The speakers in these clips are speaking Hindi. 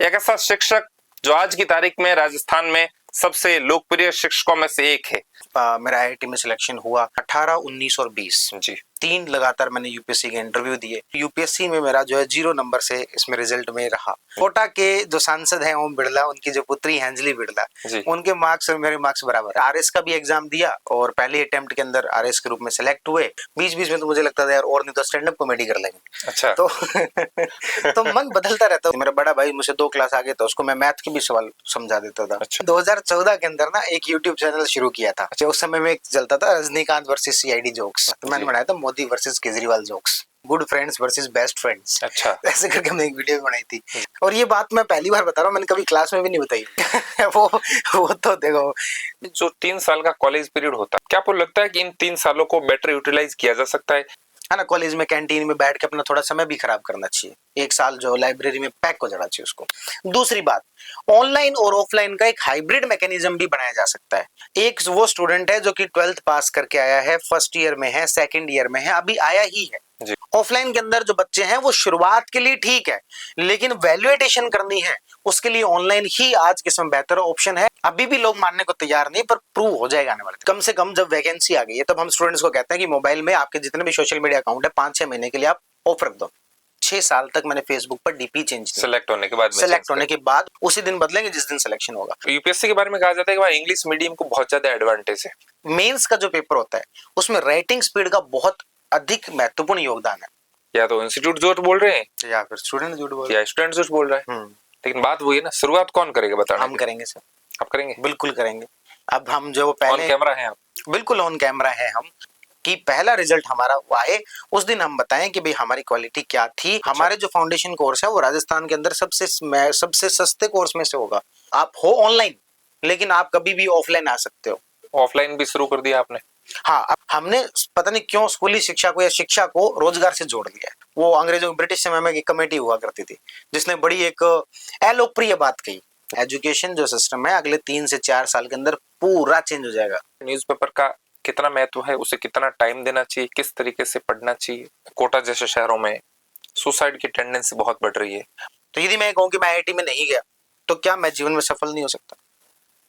एक ऐसा शिक्षक जो आज की तारीख में राजस्थान में सबसे लोकप्रिय शिक्षकों में से एक है। मेरा आईआईटी में सिलेक्शन हुआ 18, 19 और 20 जी। 3 लगातार मैंने यूपीएससी के इंटरव्यू दिए। यूपीएससी में मेरा जो है 0 नंबर से इसमें रिजल्ट में रहा। कोटा के जो सांसद हैं ओम बिरला, उनकी जो पुत्री है अंजलि बिरला, उनके मार्क्स और मेरे मार्क्स बराबर। आरएस का भी एग्जाम दिया और पहले अटेम्प्ट के अंदर आरएस के रूप में सिलेक्ट हुए। बीच बीच में तो मुझे लगता था यार और नहीं तो स्टैंड अप कॉमेडी कर लेंगे। अच्छा। तो मन बदलता रहता। मेरा बड़ा भाई मुझसे 2 क्लास आगे था, उसको मैं मैथ के भी सवाल समझा देता था। अच्छा। 2014 के अंदर ना एक यूट्यूब चैनल शुरू किया था। उस समय में चलता था रजनीकांत वर्सेस सीआईडी जोक्स। तो मैंने बनाया था Modi versus Kejriwal jokes, good friends versus best friends. अच्छा। ऐसे करके हमने एक वीडियो बनाई थी। और ये बात मैं पहली बार बता रहा हूँ, मैंने कभी क्लास में भी नहीं बताई। वो तो देखो, जो 3 साल का कॉलेज पीरियड होता है, क्या आपको लगता है कि इन 3 सालों को बेटर यूटिलाइज किया जा सकता है? ना कॉलेज में कैंटीन में बैठ के अपना थोड़ा समय भी खराब करना चाहिए। 1 साल जो लाइब्रेरी में पैक हो जाना चाहिए उसको। दूसरी बात, ऑनलाइन और ऑफलाइन का एक हाइब्रिड मैकेनिज्म भी बनाया जा सकता है। एक वो स्टूडेंट है जो कि 12th पास करके आया है, फर्स्ट ईयर में है, सेकंड ईयर में है, अभी आया ही है। ऑफलाइन के अंदर जो बच्चे हैं वो शुरुआत के लिए ठीक है, लेकिन वैल्यूएशन करनी है उसके लिए ऑनलाइन ही आज के समय बेहतर ऑप्शन है। अभी भी लोग मानने को तैयार नहीं, पर प्रूव हो जाएगा आने वाले। कम से कम जब वैकेंसी आ गई है तब हम स्टूडेंट्स को कहते हैं कि मोबाइल में आपके जितने भी सोशल मीडिया अकाउंट है 5-6 महीने के लिए आप ऑफ रख दो। 6 साल तक मैंने फेसबुक पर डीपी चेंज किया। सेलेक्ट होने के बाद उसी दिन बदलेंगे जिस दिन सिलेक्शन होगा। यूपीएससी के बारे में कहा जाता है कि भाई इंग्लिश मीडियम को बहुत ज्यादा एडवांटेज है। मेंस का जो पेपर होता है उसमें राइटिंग स्पीड का बहुत अधिक महत्वपूर्ण योगदान है। या तो इंस्टीट्यूट झूठ बोल रहे हैं या फिर स्टूडेंट झूठ बोल रहे हैं, या स्टूडेंट झूठ बोल रहे हैं। लेकिन बात वही है ना, शुरुआत कौन करेगा बताना? हम करेंगे सर। आप करेंगे? बिल्कुल करेंगे। अब हम जो पहले ऑन कैमरा हैं आप? बिल्कुल ऑन कैमरा है हम, कि पहला रिजल्ट हमारा वो आए उस दिन हम बताएं कि भाई हमारी क्वालिटी क्या थी। अच्छा। हमारे जो फाउंडेशन कोर्स है वो राजस्थान के अंदर सबसे सस्ते कोर्स में से होगा। आप हो ऑनलाइन लेकिन आप कभी भी ऑफलाइन आ सकते हो। ऑफलाइन भी शुरू कर दिया आपने? हाँ, अब हमने पता नहीं क्यों स्कूली शिक्षा को या शिक्षा को रोजगार से जोड़ दिया है। वो अंग्रेजों ब्रिटिश समय में एक कमेटी हुआ करती थी जिसने बड़ी एक अलोकप्रिय बात कही, एजुकेशन जो सिस्टम है अगले 3 से 4 साल के अंदर पूरा चेंज हो जाएगा। न्यूज़पेपर का कितना महत्व है, उसे कितना टाइम देना चाहिए, किस तरीके से पढ़ना चाहिए? कोटा जैसे शहरों में सुसाइड की टेंडेंसी बहुत बढ़ रही है। तो यदि मैं कहूँ कि मैं आईआईटी में नहीं गया तो क्या मैं जीवन में सफल नहीं हो सकता?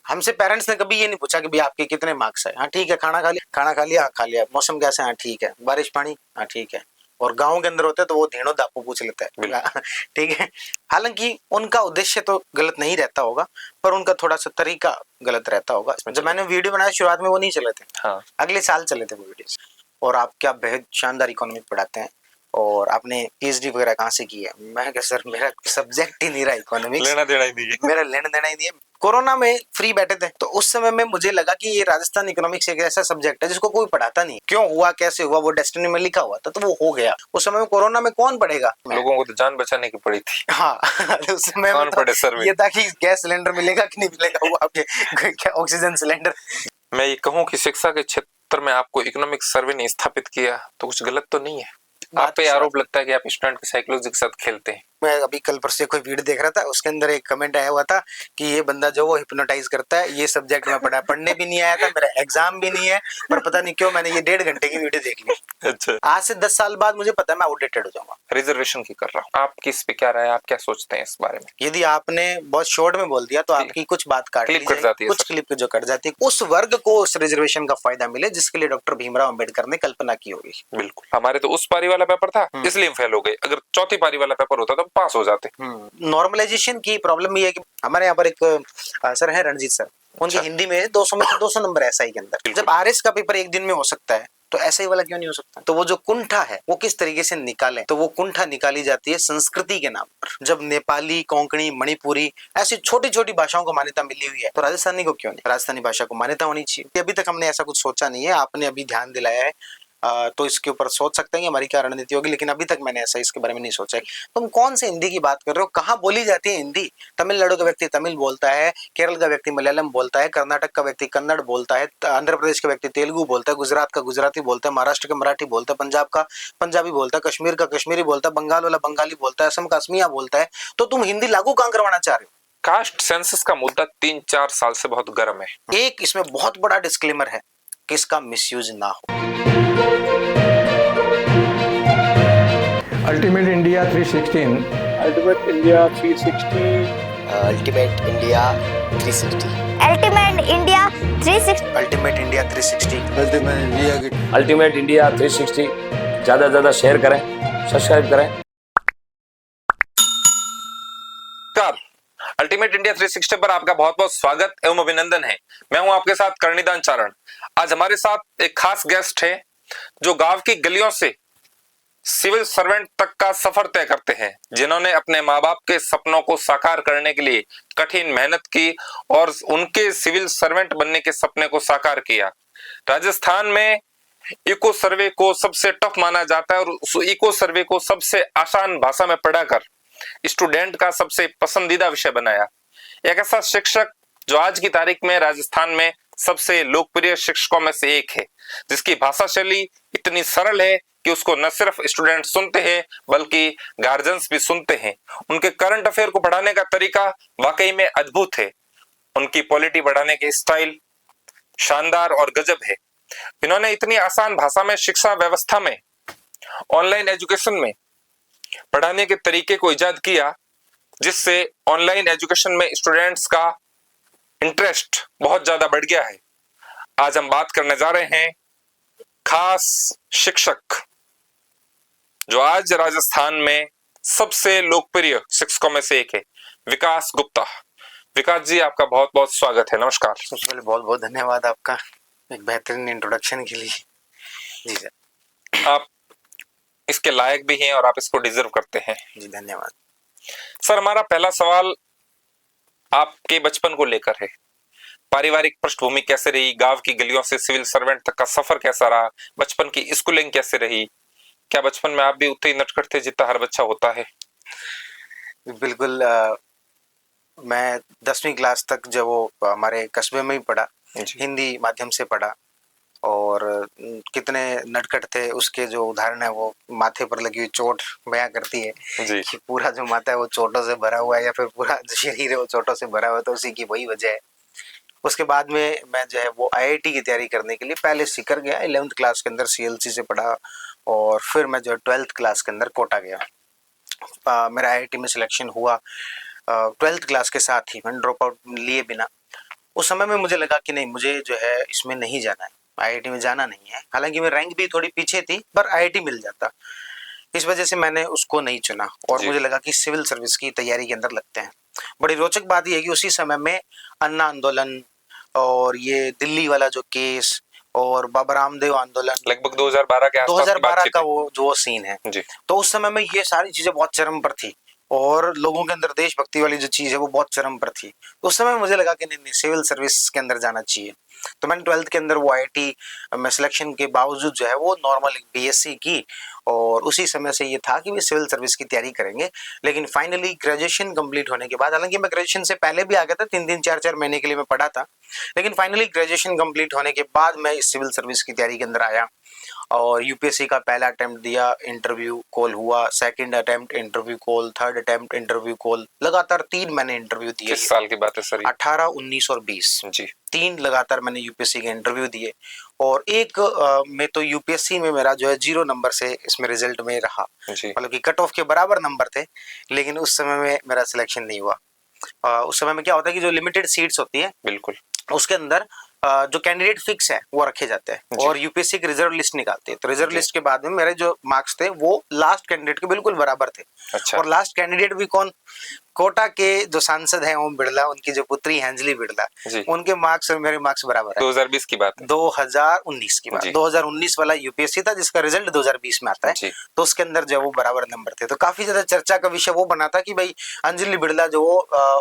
हमसे पेरेंट्स ने कभी ये नहीं पूछा कि भाई आपके कितने मार्क्स है। हाँ ठीक है, खाना खा लिया, हाँ खा लिया। मौसम कैसे? हाँ ठीक है। बारिश पानी? हाँ ठीक है। और गांव के अंदर होते तो वो धेनो दापू पूछ लेता है। ठीक है, हालांकि उनका उद्देश्य तो गलत नहीं रहता होगा, पर उनका थोड़ा सा तरीका गलत रहता होगा। जब मैंने वीडियो बनाया शुरुआत में वो नहीं चले थे। हाँ। अगले साल चले थे वो वीडियोस। और आप क्या बेहद शानदार इकोनॉमिक पढ़ाते हैं, और आपने पीएचडी वगैरह कहाँ से की है? मैं क्या सर, मेरा सब्जेक्ट ही नहीं रहा इकोनॉमिक्स, लेना देना ही नहीं है। मेरा लेना देना ही नहीं है। कोरोना में फ्री बैठे थे तो उस समय में मुझे लगा कि ये राजस्थान इकोनॉमिक्स एक ऐसा सब्जेक्ट है जिसको कोई पढ़ाता नहीं। क्यों हुआ, कैसे हुआ, वो डेस्टिनी में लिखा हुआ था तो वो हो गया। उस समय में कोरोना में कौन पढ़ेगा? लोगों को तो जान बचाने की पड़ी थी। हाँ। उस समय में तो ये था कि गैस सिलेंडर मिलेगा कि नहीं मिलेगा, वो आपके क्या ऑक्सीजन सिलेंडर। मैं ये कहूँ कि शिक्षा के क्षेत्र में आपको इकोनॉमिक सर्वे ने स्थापित किया तो कुछ गलत तो नहीं है? आप पे आरोप लगता है कि आप स्टूडेंट की साइकोलॉजी के साथ खेलते हैं। मैं अभी कल परसों कोई वीडियो देख रहा था, उसके अंदर एक कमेंट आया हुआ था कि ये बंदा जो वो हिप्नोटाइज करता है। ये सब्जेक्ट में पढ़ने भी नहीं आया था, मेरा एग्जाम भी नहीं है, पर पता नहीं क्यों मैंने ये 1.5 घंटे की वीडियो देख ली। अच्छा। आज से 10 साल बाद मुझे पता है मैं आउटडेटेड हो जाऊंगा। रिजर्वेशन की कर रहा हूँ, आप किस पे क्या राय है, आप क्या सोचते हैं इस बारे में? यदि आपने बहुत शॉर्ट में बोल दिया तो आपकी कुछ बात क्लिप कट जाती है, कुछ क्लिप जो कट जाती है। उस वर्ग को उस रिजर्वेशन का फायदा मिले जिसके लिए डॉक्टर भीमराव अंबेडकर ने कल्पना की होगी। बिल्कुल। हमारे तो उस पारी वाला पेपर था इसलिए हम फेल हो गए, अगर चौथी पारी वाला पेपर होता तो पास हो जाते। नॉर्मलाइजेशन की प्रॉब्लम ये है कि हमारे यहाँ पर एक सर है रणजीत सर, उनकी हिंदी में 200 में 200 नंबर एसआई के अंदर। जब आरएस का पेपर एक दिन में हो सकता है तो एसआई वाला क्यों नहीं हो सकता? तो वो जो कुंठा है वो किस तरीके से निकालें, तो वो कुंठा निकाली जाती है संस्कृति के नाम पर। जब नेपाली, कोंकणी, मणिपुरी ऐसी छोटी छोटी भाषाओं को मान्यता मिली हुई है तो राजस्थानी को क्यों नहीं? राजस्थानी भाषा को मान्यता होनी चाहिए। अभी तक हमने ऐसा कुछ सोचा नहीं है, आपने अभी ध्यान दिलाया है तो इसके ऊपर सोच सकते हैं कि हमारी क्या रणनीति होगी, लेकिन अभी तक मैंने ऐसा इसके बारे में नहीं सोचा है। तुम कौन से हिंदी की बात कर रहे हो? कहाँ बोली जाती है हिंदी? तमिलनाडु का व्यक्ति तमिल बोलता है, केरल का व्यक्ति मलयालम बोलता है, कर्नाटक का व्यक्ति कन्नड़ बोलता है, आंध्र प्रदेश का व्यक्ति तेलुगु बोलता है, गुजरात का गुजराती बोलता है, महाराष्ट्र का मराठी बोलता है, पंजाब का पंजाबी बोलता है, कश्मीर का कश्मीरी बोलता है, बंगाल वाला बंगाली बोलता है, असम का असमिया बोलता है। तो तुम हिंदी लागू कहाँ करवाना चाह रहे हो? कास्ट सेंसस का मुद्दा 3-4 साल से बहुत गर्म है। एक इसमें बहुत बड़ा डिस्क्लेमर है कि इसका मिसयूज ना हो। Ultimate India 316 ultimate India 360 ultimate India 360 ultimate India 360 ultimate India 360 ultimate India 360 ज़्यादा से ज़्यादा शेयर करें, सब्सक्राइब करें। नमस्कार, अल्टीमेट इंडिया 360 पर आपका बहुत बहुत स्वागत एवं अभिनंदन है। मैं हूं आपके साथ कर्णिदान चारण। आज हमारे साथ एक खास गेस्ट है जो गांव की गलियों से सिविल सर्वेंट तक का सफर तय करते हैं, जिन्होंने अपने माँ बाप के सपनों को साकार करने के लिए कठिन मेहनत की और उनके सिविल सर्वेंट बनने के सपने को साकार किया। राजस्थान में इको सर्वे को सबसे टफ माना जाता है और उस इको सर्वे को सबसे आसान भाषा में पढ़ाकर स्टूडेंट का सबसे पसंदीदा विषय बनाया। एक ऐसा शिक्षक जो आज की तारीख में राजस्थान में सबसे लोकप्रिय शिक्षकों में से एक है, जिसकी भाषा शैली इतनी सरल है कि उसको न सिर्फ स्टूडेंट सुनते हैं बल्कि गार्जियंस भी सुनते हैं। उनके करंट अफेयर को पढ़ाने का तरीका वाकई में अद्भुत है। उनकी पॉलिटी पढ़ाने के स्टाइल शानदार और गजब है। इन्होंने इतनी आसान भाषा में शिक्षा व्यवस्था में ऑनलाइन एजुकेशन में पढ़ाने के तरीके को इजाद किया, जिससे ऑनलाइन एजुकेशन में स्टूडेंट्स का इंटरेस्ट बहुत ज्यादा बढ़ गया है। आज हम बात करने जा रहे हैं खास शिक्षक जो आज राजस्थान में सबसे लोकप्रिय शिक्षकों में से एक है, विकास गुप्ता। विकास जी, आपका बहुत बहुत स्वागत है। नमस्कार। सबसे पहले बहुत बहुत धन्यवाद आपका एक बेहतरीन इंट्रोडक्शन के लिए। जी सर। आप इसके लायक भी हैं और आप इसको डिजर्व करते हैं। जी धन्यवाद सर। हमारा पहला सवाल आपके बचपन को लेकर है। पारिवारिक पृष्ठभूमि कैसे रही? गांव की गलियों से सिविल सर्वेंट तक का सफर कैसा रहा? बचपन की स्कूलिंग कैसे रही? क्या बचपन में आप भी उतने ही नटखट थे जितना हर बच्चा होता है? बिल्कुल। मैं 10वीं क्लास तक जब वो हमारे कस्बे में ही पढ़ा, हिंदी माध्यम से पढ़ा और कितने नटखट थे उसके जो उदाहरण है वो माथे पर लगी हुई चोट बयां करती है जी। कि पूरा जो माथा है वो चोटों से भरा हुआ है या फिर पूरा जो शरीर है वो चोटों से भरा हुआ है, तो उसी की वही वजह है। उसके बाद में मैं जो है वो आईआईटी की तैयारी करने के लिए पहले सीकर गया। 11th क्लास के अंदर सीएलसी से पढ़ा और फिर मैं जो 12th क्लास के अंदर कोटा गया। मेरा आईआईटी में सिलेक्शन हुआ 12th क्लास के साथ ही, मैंने ड्रॉप आउट लिए बिना। उस समय में मुझे लगा कि नहीं, मुझे जो है इसमें नहीं जाना है, आईआईटी में जाना नहीं है। हालांकि मेरी रैंक भी थोड़ी पीछे थी पर आईआईटी मिल जाता, इस वजह से मैंने उसको नहीं चुना और मुझे लगा कि सिविल सर्विस की तैयारी के अंदर लगते हैं। बड़ी रोचक बात यह है कि उसी समय में अन्ना आंदोलन और ये दिल्ली वाला जो केस और बाबा रामदेव आंदोलन लगभग 2012 के आसपास 2012 का वो जो सीन है जी। तो उस समय में ये सारी चीजें बहुत चरम पर थी और लोगों के अंदर देशभक्ति वाली जो चीज है वो बहुत चरम पर थी। तो उस समय मुझे लगा कि नहीं, सिविल सर्विस के अंदर जाना चाहिए। तो मैंने 12th के अंदर वो आईआईटी में सिलेक्शन के बावजूद जो है वो नॉर्मल बीएससी की और उसी समय से ये था कि वे सिविल सर्विस की तैयारी करेंगे। लेकिन फाइनली ग्रेजुएशन कंप्लीट होने के बाद, हालांकि मैं ग्रेजुएशन से पहले भी आ गया था, 3-3 4-4 महीने के लिए मैं पढ़ा था, लेकिन फाइनली ग्रेजुएशन कंप्लीट होने के बाद मैं इस सिविल सर्विस की तैयारी के अंदर आया और यूपीएससी का पहला अटेम्प्ट दिया, इंटरव्यू कॉल हुआ, second attempt interview call, third attempt interview call, लगातार 3 मैंने इंटरव्यू दिए। किस साल की बात है सर? 18, 19 और 20 जी। 3 लगातार मैंने यूपीएससी के इंटरव्यू दिए और एक में तो यूपीएससी में मेरा जो है 0 नंबर से इसमें रिजल्ट में रहा, मतलब कि कट ऑफ के बराबर नंबर थे, लेकिन उस समय में मेरा सिलेक्शन नहीं हुआ। उस समय में क्या होता है कि जो लिमिटेड सीट्स होती है बिल्कुल, उसके अंदर जो कैंडिडेट फिक्स है वो रखे जाते हैं और यूपीएससी की रिजर्व लिस्ट निकालती है। तो रिजर्व लिस्ट के बाद में मेरे जो मार्क्स थे वो लास्ट कैंडिडेट के बिल्कुल बराबर थे। अच्छा। और लास्ट कैंडिडेट भी कौन? कोटा के जो सांसद हैं ओम बिरला, उनकी जो पुत्री है अंजलि बिरला, उनके मार्क्स और मेरे मार्क्स बराबर है। 2020 की बात है? 2019 की बात। 2019 वाला यूपीएससी था जिसका रिजल्ट 2020 में आता है, तो उसके अंदर जो वो बराबर नंबर थे। तो काफी ज्यादा चर्चा का विषय वो बना था कि भाई अंजलि बिरला जो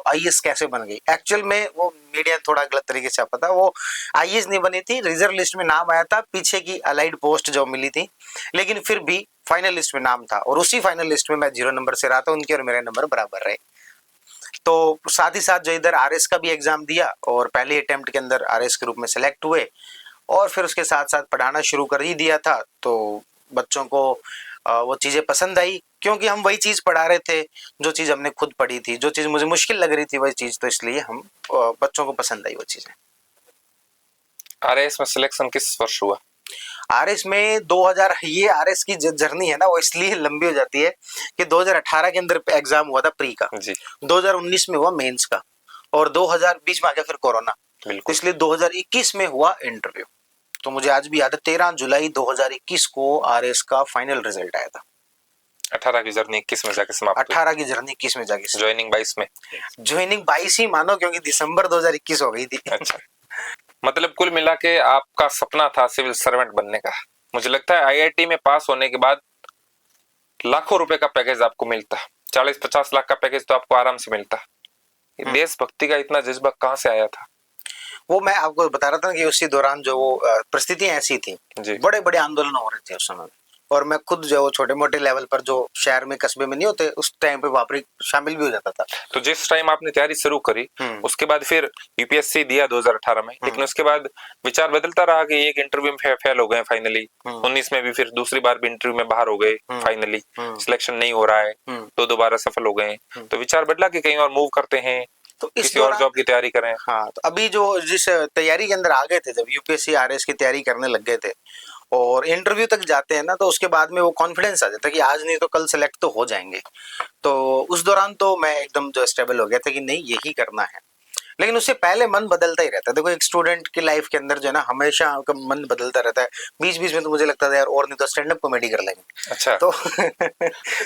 आईएएस कैसे बन गई। एक्चुअल में वो मीडिया थोड़ा गलत तरीके से पता, वो आईएएस नहीं बनी थी, रिजर्व लिस्ट में नाम आया था, पीछे की अलाइड पोस्ट जो मिली थी, लेकिन फिर भी फाइनल लिस्ट में नाम था और उसी फाइनल लिस्ट में मैं 0 नंबर से रहा था, उनके और मेरे नंबर बराबर रहे। तो साथ ही साथ जो इधर आरएस का भी एग्जाम दिया और पहले अटेम्प्ट के अंदर आरएस के रूप में सिलेक्ट हुए और फिर उसके साथ साथ पढ़ाना शुरू कर ही दिया था। तो बच्चों को वो चीज़ें पसंद आई क्योंकि हम वही चीज़ पढ़ा रहे थे जो चीज़ हमने खुद पढ़ी थी, जो चीज़ मुझे मुश्किल लग रही थी वही चीज़, तो इसलिए हम बच्चों को पसंद आई वो चीज़ें। आरएस में सिलेक्शन किस वर्ष हुआ? आरएस में 2000 ये आरएस की जर्नी है ना वो इसलिए लंबी हो जाती है कि 2018 के अंदर एग्जाम हुआ था प्री का, जी 2019 में हुआ मेंस का, और 2020 में आ गया फिर कोरोना, तो बिल्कुल। इसलिए 2021 में हुआ इंटरव्यू। तो मुझे आज भी याद है 13 जुलाई 2021 को आरएस का फाइनल रिजल्ट आया था। 18 की जर्नी 21 में जाके समाप्त 18 की जर्नी 21 में जाके ज्वाइनिंग 22 में। ज्वाइनिंग 22 ही मानो, क्योंकि दिसंबर 2021 हो गई थी। अच्छा, मतलब कुल मिला के आपका सपना था सिविल सर्वेंट बनने का। मुझे लगता है आईआईटी में पास होने के बाद लाखों रुपए का पैकेज आपको मिलता, 40-50 लाख का पैकेज तो आपको आराम से मिलता। देशभक्ति का इतना जज्बा कहाँ से आया था? वो मैं आपको बता रहा था कि उसी दौरान जो वो परिस्थितियां ऐसी थी, जी। बड़े बड़े आंदोलन हो रहे थे उस समय, और मैं खुद जो छोटे मोटे लेवल पर जो शहर में कस्बे में नहीं होते उस टाइम पे वहां पर शामिल भी हो जाता था। तो जिस टाइम आपने तैयारी शुरू करी उसके बाद फिर यूपीएससी दिया 2018 में, लेकिन उसके बाद विचार बदलता रहा कि एक इंटरव्यू में फेल हो गए फाइनली, 19 में भी फिर दूसरी बार भी इंटरव्यू में बाहर हो गए, फाइनली सिलेक्शन नहीं हो रहा है, तो दोबारा सफल हो गए, तो विचार बदला कि कहीं और मूव करते हैं, तो इस किसी और जॉब की तैयारी करें। हाँ, तो अभी जो जिस तैयारी के अंदर आ गए थे, जब यूपीएससी आरएस की तैयारी करने लग गए थे और इंटरव्यू तक जाते हैं ना, तो उसके बाद में वो कॉन्फिडेंस आ जाता है कि आज नहीं तो कल सेलेक्ट तो हो जाएंगे। तो उस दौरान तो मैं एकदम जो स्टेबल हो गया था कि नहीं यही करना है, लेकिन उससे पहले मन बदलता ही रहता है। देखो एक स्टूडेंट की लाइफ के अंदर जो है ना हमेशा का मन बदलता रहता है। बीच बीच में तो मुझे लगता था यार और नहीं तो स्टैंड अप कॉमेडी कर लेंगे। अच्छा। तो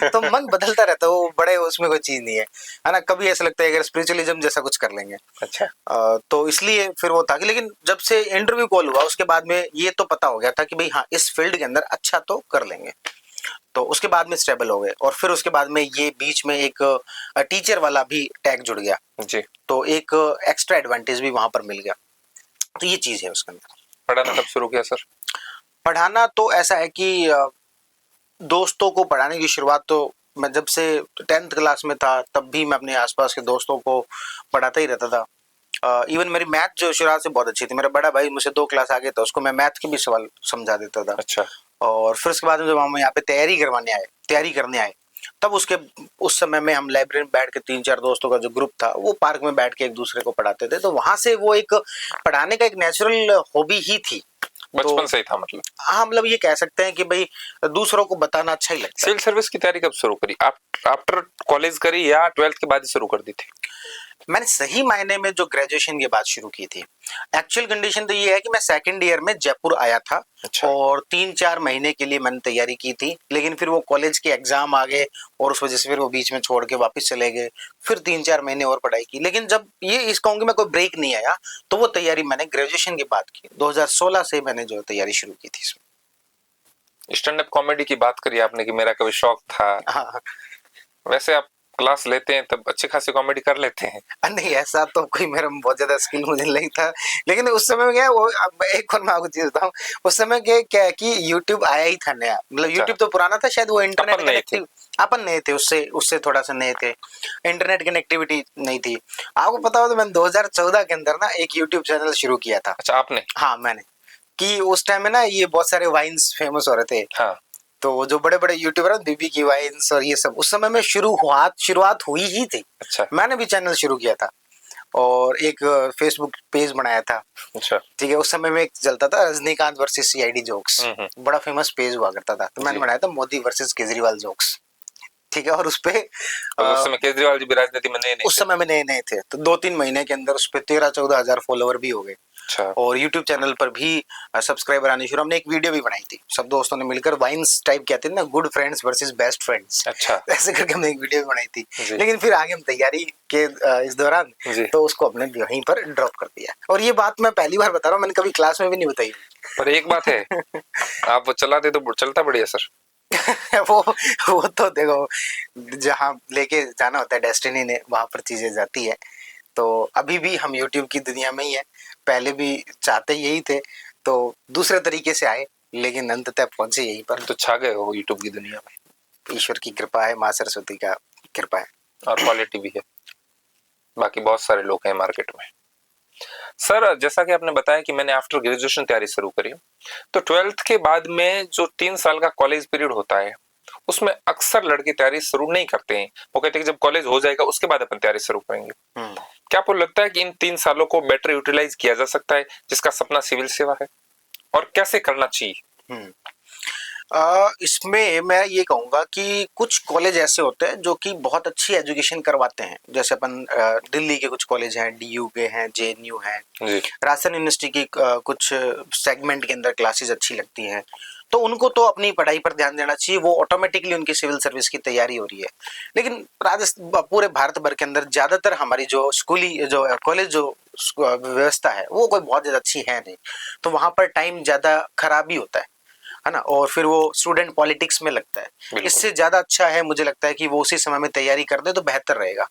तो मन बदलता रहता है, वो बड़े उसमें कोई चीज नहीं है ना। कभी ऐसा लगता है अगर स्पिरिचुअलिज्म जैसा कुछ कर लेंगे। अच्छा। तो इसलिए फिर वो था कि, लेकिन जब से इंटरव्यू कॉल हुआ उसके बाद में ये तो पता हो गया था कि भाई हाँ इस फील्ड के अंदर अच्छा तो कर लेंगे, तो उसके बाद में स्टेबल हो गए। और फिर उसके बाद में ये बीच में एक टीचर वाला भी टैग जुड़ गया, जी। तो एक एक्स्ट्रा एडवांटेज भी वहां पर मिल गया। तो ये चीज है उसके अंदर। पढ़ाना कब शुरू किया सर? पढ़ाना तो ऐसा है कि दोस्तों को पढ़ाने की शुरुआत तो मैं जब से 10th क्लास में था तब भी मैं अपने आसपास के दोस्तों को पढ़ाता ही रहता था। इवन मेरी मैथ जो शुरुआत से बहुत अच्छी थी, मेरा बड़ा भाई मुझसे 2 क्लास आगे था, उसको मैं मैथ के भी सवाल समझा देता था। अच्छा। और फिर उसके बाद में जब हम यहाँ पे तैयारी करने आए तब उस समय में हम लाइब्रेरी में बैठ के 3-4 दोस्तों का जो ग्रुप था वो पार्क में बैठ के एक दूसरे को पढ़ाते थे। तो वहां से वो एक पढ़ाने का एक नेचुरल हॉबी ही थी, बचपन से ही था मतलब। हाँ, मतलब ये कह सकते हैं कि भाई दूसरों को बताना अच्छा ही लगता है। सिविल सर्विस की तैयारी कब शुरू करी? आप आफ्टर कॉलेज करी या 12th के बाद ही शुरू कर दी थी? मैंने सही मायने में जो ग्रेजुएशन के बाद शुरू की थी। एक्चुअल कंडीशन तो ये है कि मैं सेकंड ईयर में जयपुर आया था। अच्छा। और 3-4 महीने के लिए मैंने तैयारी की थी, लेकिन फिर वो कॉलेज के एग्जाम आ गए और उस वजह से फिर वो बीच में छोड़ के वापस चले गए। फिर 3-4 महीने और पढ़ाई की, लेकिन जब ये इस कहूँगी मैं कोई ब्रेक नहीं आया, तो वो तैयारी मैंने ग्रेजुएशन के बाद की। 2016 से मैंने जो तैयारी शुरू की थी इसमें। स्टैंड अप कॉमेडी की बात करी आपने कि मेरा कभी शौक था। हाँ, वैसे आप क्लास लेते हैं तब अच्छी खासी कॉमेडी कर लेते हैं? नहीं ऐसा तो कोई मेरा बहुत ज्यादा स्किल मुझे नहीं था, लेकिन उस समय में क्या वो एक और मैं आपको चीज बताऊं, उस समय क्या कि यूट्यूब आया ही था नया, मतलब यूट्यूब तो पुराना था शायद, वो इंटरनेट कनेक्टिव अपन नए थे, उससे थोड़ा सा नए थे, इंटरनेट कनेक्टिविटी नहीं थी। आपको पता हो तो मैंने 2014 के अंदर ना एक यूट्यूब चैनल शुरू किया था। अच्छा, आपने? हाँ मैंने, कि उस टाइम में ना ये बहुत सारे वाइन्स फेमस हो रहे थे। हाँ। तो जो बड़े बड़े यूट्यूबर हैं बीबी की वाइन्स और ये सब, उस समय में शुरुआत हुई ही थी। अच्छा। मैंने भी चैनल शुरू किया था और एक फेसबुक पेज बनाया था। अच्छा। ठीक है, उस समय में एक चलता था रजनीकांत वर्सेस सीआईडी जोक्स, बड़ा फेमस पेज हुआ करता था। तो मैंने बनाया था मोदी वर्सेस केजरीवाल जोक्स। ठीक है, और उस पे उस समय केजरीवाल जी भी राजनीति में नए उस समय में नए थे, तो 2-3 महीने के अंदर उस पे 13-14 हजार फॉलोवर भी हो गए। अच्छा। और YouTube चैनल पर भी सब्सक्राइबर आने शुरू। हमने एक वीडियो भी बनाई थी सब दोस्तों ने मिलकर, वाइन्स टाइप कहते हैं ना, good friends versus best friends. अच्छा। ऐसे करके हमने एक वीडियो भी बनाई थी, लेकिन फिर आगे हम तैयारी के इस दौरान तो उसको अपने वहीं पर ड्रॉप कर दिया। और ये बात मैं पहली बार बता रहा हूँ, मैंने कभी क्लास में भी नहीं बताई। पर एक बात है आप वो चलाते तो चलता बढ़िया सर। वो तो देखो जहाँ लेके जाना होता है डेस्टिनी ने, वहां पर चीजें जाती है। तो अभी भी हम YouTube की दुनिया में ही है, पहले भी चाहते यही थे, तो दूसरे तरीके से आए, लेकिन अंततः पहुंचे यहीं पर। तो छा गए हो YouTube की दुनिया में। ईश्वर की कृपा है, माँ सरस्वती का कृपा है, और क्वालिटी भी है। बाकी बहुत सारे लोग हैं मार्केट में। सर जैसा कि आपने बताया कि मैंने आफ्टर ग्रेजुएशन तैयारी शुरू करी, तो 12th के बाद में जो 3 साल का कॉलेज पीरियड होता है उसमें अक्सर लड़के तैयारी शुरू नहीं करते हैं। वो कहते हैं कि जब कॉलेज हो जाएगा उसके बाद अपन तैयारी शुरू करेंगे। क्या आपको लगता है कि इन 3 सालों को बेटर यूटिलाइज किया जा सकता है जिसका सपना सिविल सेवा है, और कैसे करना चाहिए? इसमें मैं ये कहूँगा कि कुछ कॉलेज ऐसे होते हैं जो कि बहुत अच्छी एजुकेशन करवाते हैं, जैसे अपन दिल्ली के कुछ कॉलेज हैं, DU के हैं, JNU हैं, जी राजस्थान यूनिवर्सिटी की कुछ सेगमेंट के अंदर क्लासेस अच्छी लगती हैं, तो उनको तो अपनी पढ़ाई पर ध्यान देना चाहिए, वो ऑटोमेटिकली उनकी सिविल सर्विस की तैयारी हो रही है। लेकिन राजस्थान पूरे भारत भर के अंदर ज़्यादातर हमारी जो स्कूली जो कॉलेज जो व्यवस्था है वो कोई बहुत ज़्यादा अच्छी है नहीं, तो वहाँ पर टाइम ज़्यादा खराब ही होता है ना, और फिर वो स्टूडेंट पॉलिटिक्स में लगता है। इससे ज़्यादा अच्छा है मुझे लगता है कि वो उसी समय में तैयारी कर दे तो बेहतर रहेगा।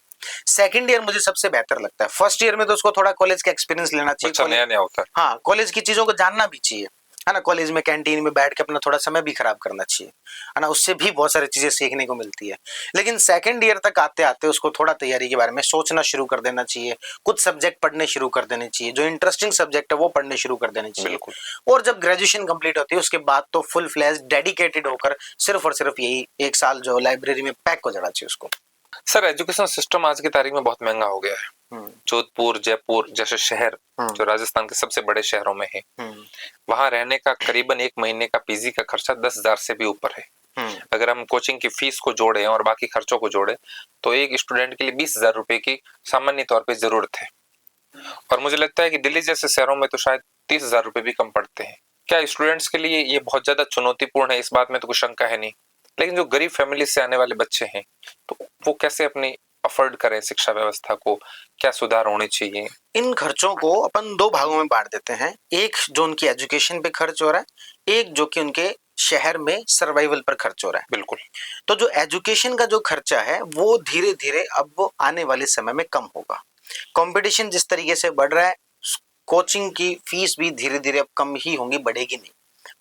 सेकंड ईयर मुझे सबसे बेहतर लगता है, फर्स्ट ईयर में तो उसको थोड़ा कॉलेज का एक्सपीरियंस लेना चाहिए, अच्छा नया नया होता है। हाँ कॉलेज की चीज़ों को जानना भी चाहिए, है ना, कॉलेज में कैंटीन में बैठ के अपना थोड़ा समय भी खराब करना चाहिए, है ना, उससे भी बहुत सारी चीज़ें सीखने को मिलती है। लेकिन सेकंड ईयर तक आते आते उसको थोड़ा तैयारी के बारे में सोचना शुरू कर देना चाहिए, कुछ सब्जेक्ट पढ़ने शुरू कर देने चाहिए, जो इंटरेस्टिंग सब्जेक्ट है वो पढ़ने शुरू कर देने चाहिए। और जब ग्रेजुएशन कंप्लीट होती है उसके बाद तो फुल फ्लैश डेडिकेटेड होकर सिर्फ और सिर्फ यही एक साल जो लाइब्रेरी में पैक हो जाना चाहिए उसको। सर एजुकेशन सिस्टम आज की तारीख में बहुत महंगा हो गया है। जोधपुर जयपुर जैसे शहर जो राजस्थान के सबसे बड़े शहरों में है, वहां रहने का करीबन 1 महीने का PG का खर्चा 10,000 से भी ऊपर है। अगर हम कोचिंग की फीस को जोड़े और बाकी खर्चों को जोड़े तो एक स्टूडेंट के लिए 20,000 रुपए की सामान्य तौर पे जरूरत है, और मुझे लगता है कि दिल्ली जैसे शहरों में तो शायद 30,000 रुपए भी कम पड़ते हैं। क्या स्टूडेंट्स के लिए ये बहुत ज्यादा चुनौतीपूर्ण है? इस बात में तो कोई शंका है नहीं, लेकिन जो गरीब फैमिली से आने वाले बच्चे हैं तो वो कैसे अपनी अफोर्ड करें शिक्षा व्यवस्था को, क्या सुधार होने चाहिए? इन खर्चों को अपन 2 भागों में बांट देते हैं, एक जो उनकी एजुकेशन पे खर्च हो रहा है, एक जो कि उनके शहर में सर्वाइवल पर खर्च हो रहा है। बिल्कुल। तो जो एजुकेशन का जो खर्चा है वो धीरे धीरे अब आने वाले समय में कम होगा। कंपटीशन जिस तरीके से बढ़ रहा है, कोचिंग की फीस भी धीरे धीरे अब कम ही होंगी, बढ़ेगी नहीं।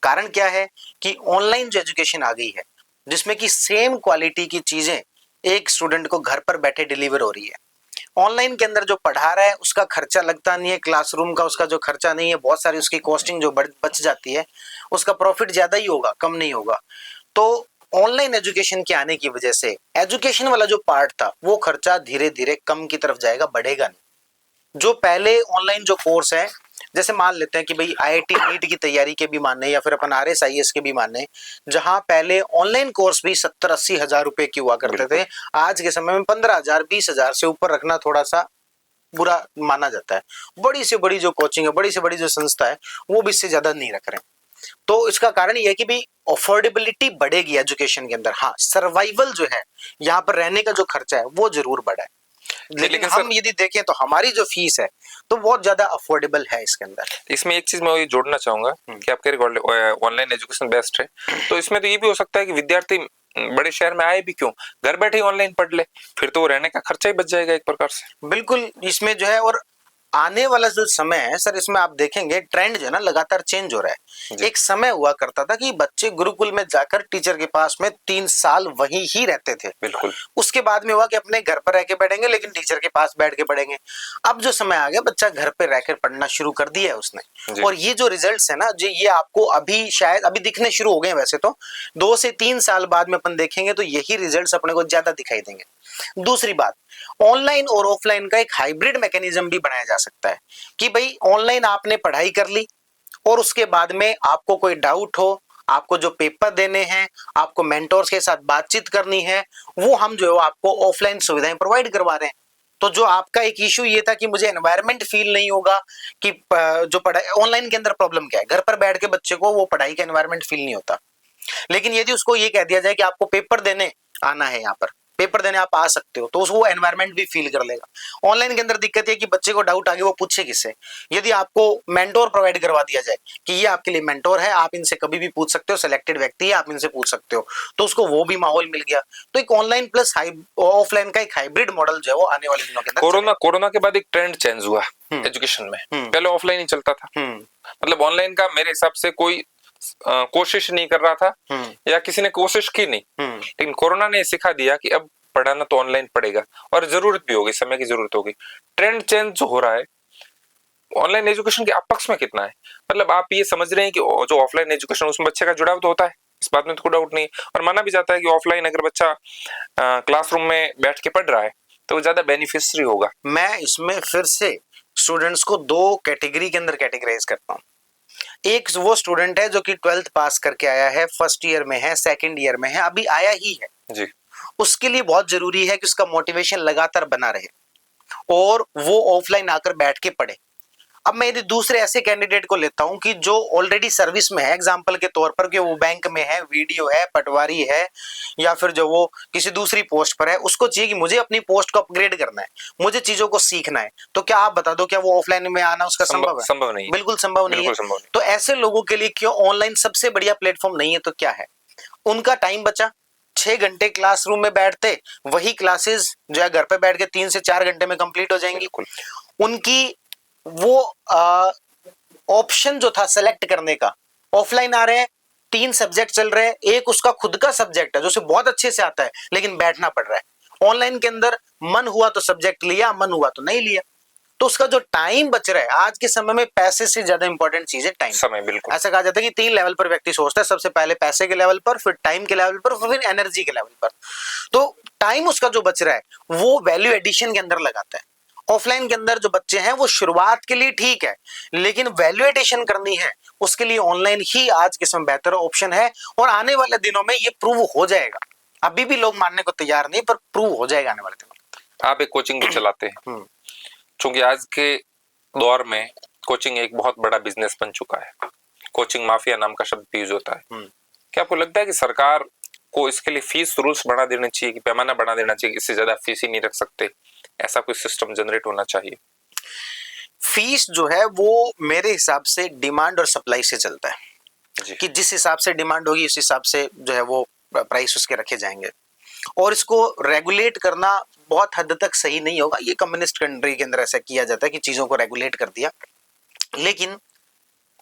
कारण क्या है कि ऑनलाइन जो एजुकेशन आ गई है जिसमें कि सेम क्वालिटी की चीजें एक स्टूडेंट को घर पर बैठे डिलीवर हो रही है। ऑनलाइन के अंदर जो पढ़ा रहा है उसका खर्चा लगता नहीं है, क्लासरूम का उसका जो खर्चा नहीं है, बहुत सारी उसकी कॉस्टिंग जो बच जाती है, उसका प्रॉफिट ज्यादा ही होगा, कम नहीं होगा। तो ऑनलाइन एजुकेशन के आने की वजह से एजुकेशन वाला जो पार्ट था वो खर्चा धीरे धीरे कम की तरफ जाएगा, बढ़ेगा नहीं। जो पहले ऑनलाइन जो कोर्स है, जैसे मान लेते हैं कि भाई IIT नीट की तैयारी के भी माने या फिर अपन RSIS के भी माने, जहां पहले ऑनलाइन कोर्स भी 70-80 हजार रुपए की हुआ करते थे, आज के समय में 15,000 20,000 से ऊपर रखना थोड़ा सा बुरा माना जाता है। बड़ी से बड़ी जो कोचिंग है, बड़ी से बड़ी जो संस्था है, वो भी इससे ज्यादा नहीं रख रहे हैं। तो इसका कारण ये है कि भाई अफोर्डेबिलिटी बढ़ेगी एजुकेशन के अंदर। हाँ, सर्वाइवल जो है, यहाँ पर रहने का जो खर्चा है वो जरूर बढ़ा है, लेकिन हम यदि देखें तो हमारी जो फीस है तो बहुत ज्यादा अफोर्डेबल है इसके अंदर। इसमें एक चीज मैं ये जोड़ना चाहूंगा कि आप कह रहे ऑनलाइन एजुकेशन बेस्ट है, तो इसमें तो ये भी हो सकता है कि विद्यार्थी बड़े शहर में आए भी क्यों, घर बैठे ही ऑनलाइन पढ़ ले, फिर तो रहने का खर्चा ही बच जाएगा एक प्रकार से। बिल्कुल, इसमें जो है, और आने वाला जो समय है सर, इसमें आप देखेंगे ट्रेंड जो है ना लगातार चेंज हो रहा है। एक समय हुआ करता था कि बच्चे गुरुकुल में जाकर टीचर के पास में 3 साल वहीं ही रहते थे। बिल्कुल। उसके बाद में हुआ कि अपने घर पर रह के पढ़ेंगे, लेकिन टीचर के पास बैठ के पढ़ेंगे। अब जो समय आ गया, बच्चा घर पे रहकर पढ़ना शुरू कर दिया है उसने, और ये जो रिजल्ट्स है ना, जो ये आपको अभी शायद अभी दिखने शुरू हो गए। वैसे तो 2 से 3 साल बाद में अपन देखेंगे तो यही रिजल्ट्स अपने को ज्यादा दिखाई देंगे। दूसरी बात, ऑनलाइन और ऑफलाइन का एक हाइब्रिड मैकेनिज्म भी बनाया जा सकता है कि भाई ऑनलाइन आपने पढ़ाई कर ली और उसके बाद में आपको कोई डाउट हो, आपको जो पेपर देने हैं, आपको मेंटोर्स के साथ बातचीत करनी है, वो हम जो है आपको ऑफलाइन सुविधाएं प्रोवाइड करवा रहे हैं। तो जो आपका एक इशू ये था कि मुझे एनवायरनमेंट फील नहीं होगा, कि जो पढ़ाई ऑनलाइन के अंदर प्रॉब्लम क्या है, घर पर बैठ के बच्चे को वो पढ़ाई का एनवायरनमेंट फील नहीं होता। लेकिन यदि उसको ये कह दिया जाए कि आपको पेपर देने आना है, यहाँ पर पेपर देने आप आ सकते हो, तो उसको एनवायरनमेंट भी फील कर लेगा। ऑनलाइन के अंदर दिक्कत है कि बच्चे को डाउट आ गया, वो पूछे किससे। यदि आपको मेंटोर प्रोवाइड करवा दिया जाए कि ये आपके लिए मेंटोर है, आप इनसे कभी भी पूछ सकते हो, सिलेक्टेड व्यक्ति है, आप इनसे पूछ सकते हो, तो उसको वो भी माहौल मिल गया। तो एक ऑनलाइन प्लस ऑफलाइन का एक हाइब्रिड मॉडल जो है वो आने वाले दिनों के अंदर। कोरोना के बाद एक ट्रेंड चेंज हुआ एजुकेशन में। पहले ऑफलाइन ही चलता था, मतलब ऑनलाइन का मेरे हिसाब से कोई कोशिश नहीं कर रहा था, या किसी ने कोशिश की नहीं। लेकिन कोरोना ने सिखा दिया कि अब पढ़ाना तो ऑनलाइन पड़ेगा, और जरूरत भी होगी, समय की जरूरत होगी। ट्रेंड चेंज जो हो रहा है ऑनलाइन एजुकेशन के पक्ष में कितना है? मतलब आप ये समझ रहे हैं कि जो ऑफलाइन एजुकेशन उसमें बच्चे का जुड़ाव तो होता है, इस बात में तो कोई डाउट नहीं है, और माना भी जाता है कि ऑफलाइन अगर बच्चा क्लासरूम में बैठ के पढ़ रहा है तो वो ज्यादा बेनिफिशियरी होगा। मैं इसमें फिर से स्टूडेंट्स को 2 कैटेगरी के अंदर कैटेगराइज करता हूँ। एक वो स्टूडेंट है जो कि 12th पास करके आया है, फर्स्ट ईयर में है, सेकंड ईयर में है, अभी आया ही है। जी। उसके लिए बहुत जरूरी है कि उसका मोटिवेशन लगातार बना रहे और वो ऑफलाइन आकर बैठ के पढ़े। अब मैं यदि दूसरे ऐसे कैंडिडेट को लेता हूं कि जो ऑलरेडी सर्विस में है, एग्जांपल के तौर पर कि वो बैंक में है, वीडियो है, पटवारी है, या फिर जो वो किसी दूसरी पोस्ट पर है, उसको चाहिए कि मुझे अपनी पोस्ट को अपग्रेड करना है, मुझे चीजों को सीखना है, तो क्या आप बता दो क्या वो ऑफलाइन में आना उसका संभव है? संभव नहीं है। बिल्कुल संभव नहीं है। बिल्कुल संभव नहीं। तो ऐसे लोगों के लिए क्यों ऑनलाइन सबसे बढ़िया प्लेटफॉर्म नहीं है? तो क्या है? उनका टाइम बचा, 6 घंटे क्लासरूम में बैठते, वही क्लासेस जो है घर पे बैठ के 3 से 4 घंटे में कंप्लीट हो जाएंगी। बिल्कुल। उनकी वो ऑप्शन जो था सेलेक्ट करने का, ऑफलाइन आ रहे हैं, 3 सब्जेक्ट चल रहे हैं, एक उसका खुद का सब्जेक्ट है जो उसे बहुत अच्छे से आता है लेकिन बैठना पड़ रहा है। ऑनलाइन के अंदर मन हुआ तो सब्जेक्ट लिया, मन हुआ तो नहीं लिया, तो उसका जो टाइम बच रहा है, आज के समय में पैसे से ज्यादा इंपॉर्टेंट चीज है टाइम। समय, बिल्कुल। ऐसा कहा जाता है कि 3 लेवल पर व्यक्ति सोचता है, सबसे पहले पैसे के लेवल पर, फिर टाइम के लेवल पर, फिर एनर्जी के लेवल पर। तो टाइम उसका जो बच रहा है वो वैल्यू एडिशन के अंदर लगाता है। ऑफलाइन के अंदर जो बच्चे हैं वो शुरुआत के लिए ठीक है, लेकिन वैल्यू एडिशन करनी है उसके लिए ऑनलाइन ही आज के समय बेहतर ऑप्शन है, और आने वाले दिनों में ये प्रूव हो जाएगा। अभी भी लोग मानने को तैयार नहीं, पर प्रूव हो जाएगा आने वाले दिनों में। आप एक कोचिंग भी चलाते हैं, क्योंकि आज के दौर में कोचिंग एक बहुत बड़ा बिजनेस बन चुका है। कोचिंग माफिया नाम का शब्द भी यूज होता है। क्या आपको लगता है कि सरकार को इसके लिए फीस रूल्स बढ़ा देने चाहिए, कि पैमाना बढ़ा देना चाहिए, इससे ज्यादा फीस ही नहीं रख सकते, ऐसा कोई सिस्टम जनरेट होना चाहिए? फीस जो है वो मेरे हिसाब से डिमांड और सप्लाई से चलता है जी। कि जिस हिसाब से डिमांड होगी उस हिसाब से जो है वो प्राइस उसके रखे जाएंगे, और इसको रेगुलेट करना बहुत हद तक सही नहीं होगा। ये कम्युनिस्ट कंट्री के अंदर ऐसा किया जाता है कि चीजों को रेगुलेट कर दिया, लेकिन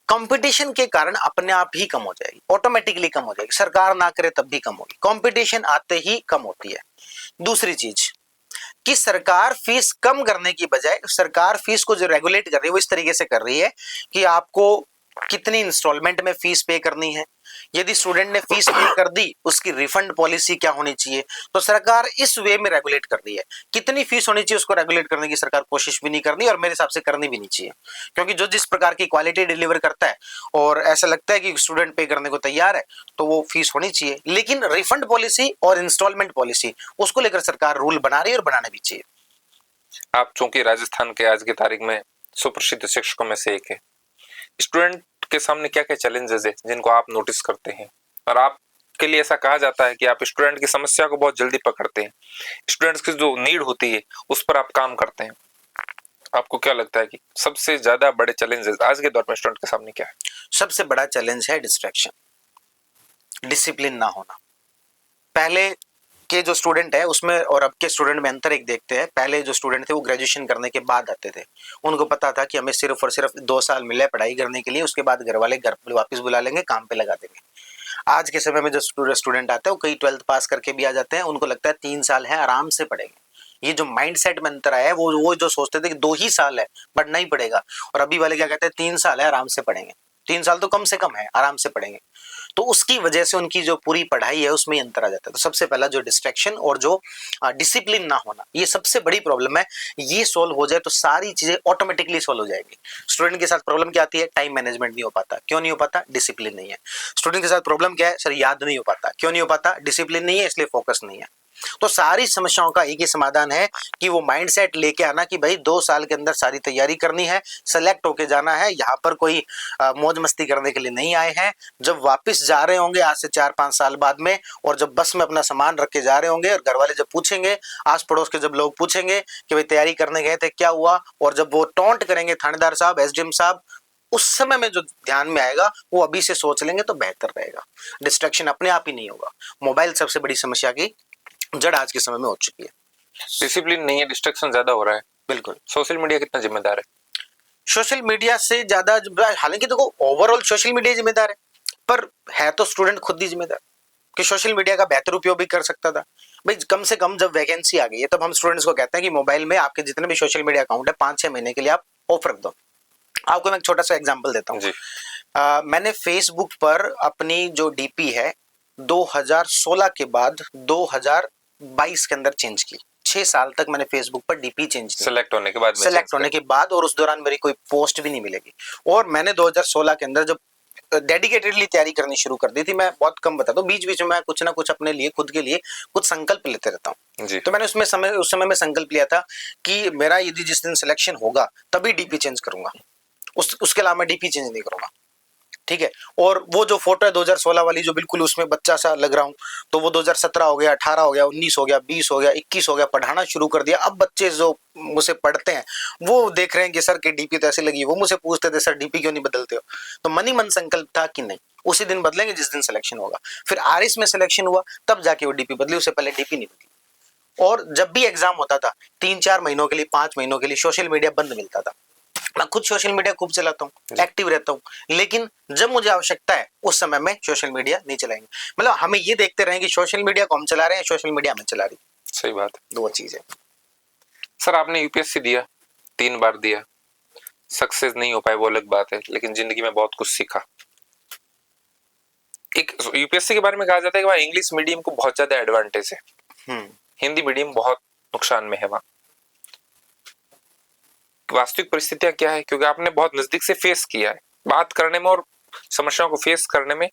कंपटीशन के कारण अपने आप ही कम हो जाएगी, ऑटोमेटिकली कम हो जाएगी, सरकार ना करे तब भी कम होगी, कंपटीशन आते ही कम होती है। दूसरी चीज कि सरकार फीस कम करने की बजाय सरकार फीस को जो रेगुलेट कर रही है वो इस तरीके से कर रही है कि आपको कितनी इंस्टॉलमेंट में फीस पे करनी है, यदि स्टूडेंट ने फीस पे कर दी उसकी रिफंड पॉलिसी क्या होनी चाहिए, तो सरकार इस वे में रेगुलेट कर रही है। कितनी फीस होनी चाहिए उसको रेगुलेट करने की सरकार कोशिश भी नहीं करनी, और मेरे हिसाब से करनी भी नहीं चाहिए, क्योंकि जो जिस प्रकार की क्वालिटी डिलीवर करता है और ऐसा लगता है कि स्टूडेंट पे करने को तैयार है तो वो फीस होनी चाहिए। लेकिन रिफंड पॉलिसी और इंस्टॉलमेंट पॉलिसी उसको लेकर सरकार रूल बना रही है और बनाना भी चाहिए। आप चूंकि राजस्थान के आज की तारीख में सुप्रसिद्ध शिक्षकों में से एक है, स्टूडेंट के सामने क्या क्या चैलेंजेस है जिनको आप नोटिस करते हैं, और आपके लिए ऐसा कहा जाता है कि आप स्टूडेंट की समस्या को बहुत जल्दी पकड़ते हैं, स्टूडेंट्स की जो नीड होती है उस पर आप काम करते हैं। आपको क्या लगता है कि सबसे ज्यादा बड़े चैलेंजेस आज के दौर में स्टूडेंट के सामने क्या है? सबसे बड़ा चैलेंज है डिस्ट्रैक्शन, डिसिप्लिन ना होना। पहले के जो स्टूडेंट है उसमें और अब के स्टूडेंट में अंतर एक देखते हैं। पहले जो स्टूडेंट थे वो ग्रेजुएशन करने के बाद आते थे, उनको पता था कि हमें सिर्फ और सिर्फ 2 साल मिले पढ़ाई करने के लिए, उसके बाद घर वाले घर वापस बुला लेंगे, काम पे लगा देंगे। आज के समय में जो स्टूडेंट आते हैं वो कई 12th पास करके भी आ जाते हैं, उनको लगता है 3 साल है आराम से पढ़ेंगे। ये जो माइंडसेट में अंतर आया है वो जो सोचते थे कि 2 ही साल है बट नहीं पड़ेगा, और अभी वाले क्या कहते हैं 3 साल है आराम से पढ़ेंगे, 3 साल तो कम से कम है आराम से पढ़ेंगे। तो उसकी वजह से उनकी जो पूरी पढ़ाई है उसमें अंतर आ जाता है। तो सबसे पहला जो डिस्ट्रैक्शन और जो डिसिप्लिन ना होना, ये सबसे बड़ी प्रॉब्लम है। ये सोल्व हो जाए तो सारी चीजें ऑटोमेटिकली सोल्व हो जाएगी। स्टूडेंट के साथ प्रॉब्लम क्या आती है? टाइम मैनेजमेंट नहीं हो पाता। क्यों नहीं हो पाता? डिसिप्लिन नहीं है। स्टूडेंट के साथ प्रॉब्लम क्या है? सर याद नहीं हो पाता। क्यों नहीं हो पाता? डिसिप्लिन नहीं है, इसलिए फोकस नहीं है। तो सारी समस्याओं का एक ही समाधान है कि वो माइंडसेट लेके आना कि भाई 2 साल के अंदर सारी तैयारी करनी है, सेलेक्ट होके जाना है। यहाँ पर कोई मौज मस्ती करने के लिए नहीं आए हैं। जब वापस जा रहे होंगे आज से 4-5 साल बाद में, और जब बस में अपना सामान रख के जा रहे होंगे और घर वाले जब पूछेंगे, आस पड़ोस के जब लोग पूछेंगे कि भाई तैयारी करने गए थे क्या हुआ, और जब वो टॉन्ट करेंगे थानेदार साहब, एसडीएम साहब, उस समय में जो ध्यान में आएगा वो अभी से सोच लेंगे तो बेहतर रहेगा। डिस्ट्रैक्शन अपने आप ही नहीं होगा। मोबाइल सबसे बड़ी समस्या की जड़ आज के समय में हो चुकी है। डिसिप्लिन नहीं है, डिस्ट्रैक्शन ज्यादा हो रहा है। बिल्कुल। सोशल मीडिया कितना जिम्मेदार है? सोशल मीडिया से ज्यादा, हालांकि देखो ओवरऑल सोशल मीडिया जिम्मेदार है, पर है तो स्टूडेंट खुद ही जिम्मेदार कि सोशल मीडिया का बेहतर उपयोग भी कर सकता था। भाई कम से कम जब वैकेंसी आ गई है तब हम स्टूडेंट्स को कहते हैं कि मोबाइल में आपके जितने भी सोशल मीडिया अकाउंट है 5-6 महीने के लिए आप ऑफ रख दो। आपको मैं एक छोटा सा एग्जांपल देता हूँ। मैंने फेसबुक पर अपनी जो डीपी है 2016 के बाद 2022 के अंदर चेंज की। 6 साल तक मैंने फेसबुक पर डीपी चेंज की, सेलेक्ट होने के बाद सेलेक्ट होने के बाद, और उस दौरान मेरी कोई पोस्ट भी नहीं मिलेगी। और मैंने 2016 के अंदर जब डेडिकेटेडली तैयारी करनी शुरू कर दी थी। मैं बहुत कम बताता हूँ, बीच बीच में मैं कुछ ना कुछ अपने लिए, खुद के लिए कुछ संकल्प लेते रहता हूँ। जी। तो मैंने उस समय में संकल्प लिया था कि मेरा यदि जिस दिन सिलेक्शन होगा तभी डीपी चेंज करूंगा, उसके अलावा मैं डीपी चेंज नहीं करूंगा, ठीक है। और वो जो फोटो है 2016 वाली, जो बिल्कुल उसमें बच्चा सा लग रहा हूँ, तो वो 2017 हो गया, 18 हो गया, 19 हो गया, 20 हो गया, 21 हो गया, पढ़ाना शुरू कर दिया। अब बच्चे जो मुझसे पढ़ते हैं वो देख रहे हैं कि सर की डीपी तो ऐसे लगी, वो मुझसे पूछते थे सर डीपी क्यों नहीं बदलते हो। तो मन ही मन संकल्प था कि नहीं, उसी दिन बदलेंगे जिस दिन सिलेक्शन होगा। फिर आरएस में सिलेक्शन हुआ तब जाके वो डीपी बदली, उससे पहले डीपी नहीं बदली। और जब भी एग्जाम होता था 3-4 महीनों के लिए, 5 महीनों के लिए सोशल मीडिया बंद मिलता था। मैं खुद सोशल मीडिया खूब चलाता हूँ, एक्टिव रहता हूँ, लेकिन जब मुझे आवश्यकता है उस समय में सोशल मीडिया नहीं चलाएंगे। मतलब हमें ये देखते रहें कि सोशल मीडिया को हम चला रहे हैं, सोशल मीडिया हमें चला रही है। सही बात है। दो चीज है। सर आपने यूपीएससी दिया, 3 बार दिया, सक्सेस नहीं हो पाए वो अलग बात है, लेकिन जिंदगी में बहुत कुछ सीखा। एक यूपीएससी के बारे में कहा जाता है कि वहाँ इंग्लिश मीडियम को बहुत ज्यादा एडवांटेज है, हिंदी मीडियम बहुत नुकसान में है वहाँ। वास्तविक परिस्थितियां क्या है, क्योंकि आपने बहुत नजदीक से फेस किया है, बात करने में और समस्याओं को फेस करने में